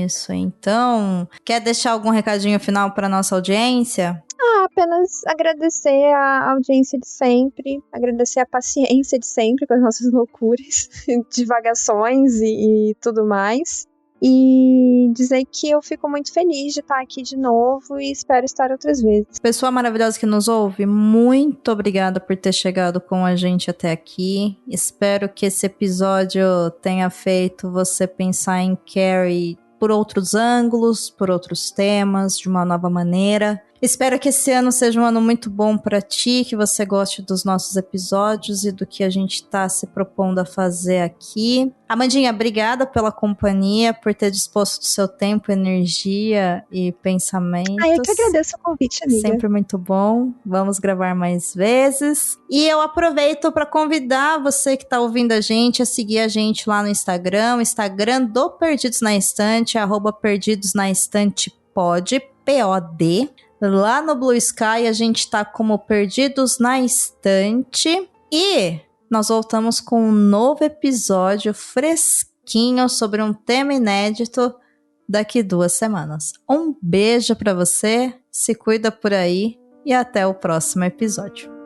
isso. Então, quer deixar algum recadinho final para nossa audiência? Apenas agradecer a audiência de sempre, agradecer a paciência de sempre com as nossas loucuras, divagações e tudo mais. E dizer que eu fico muito feliz de estar aqui de novo e espero estar outras vezes. Pessoa maravilhosa que nos ouve, muito obrigada por ter chegado com a gente até aqui. Espero que esse episódio tenha feito você pensar em Carrie por outros ângulos, por outros temas, de uma nova maneira. Espero que esse ano seja um ano muito bom pra ti, que você goste dos nossos episódios e do que a gente tá se propondo a fazer aqui. Amandinha, obrigada pela companhia, por ter disposto do seu tempo, energia e pensamentos. Eu que agradeço o convite, amiga. Sempre muito bom. Vamos gravar mais vezes. E eu aproveito para convidar você que está ouvindo a gente a seguir a gente lá no Instagram, o Instagram do Perdidos na Estante, @perdidosnaestantepod, POD. Lá no Blue Sky a gente tá como Perdidos na Estante. E nós voltamos com um novo episódio fresquinho sobre um tema inédito daqui 2 semanas. Um beijo pra você, se cuida por aí e até o próximo episódio.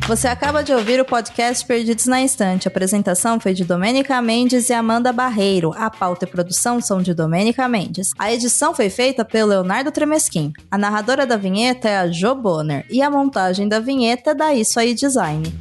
Você acaba de ouvir o podcast Perdidos na Estante. A apresentação foi de Domênica Mendes e Amanda Barreiro. A pauta e produção são de Domênica Mendes. A edição foi feita pelo Leonardo Tremesquim. A narradora da vinheta é a Jo Bonner. E a montagem da vinheta é da Isso Aí Design.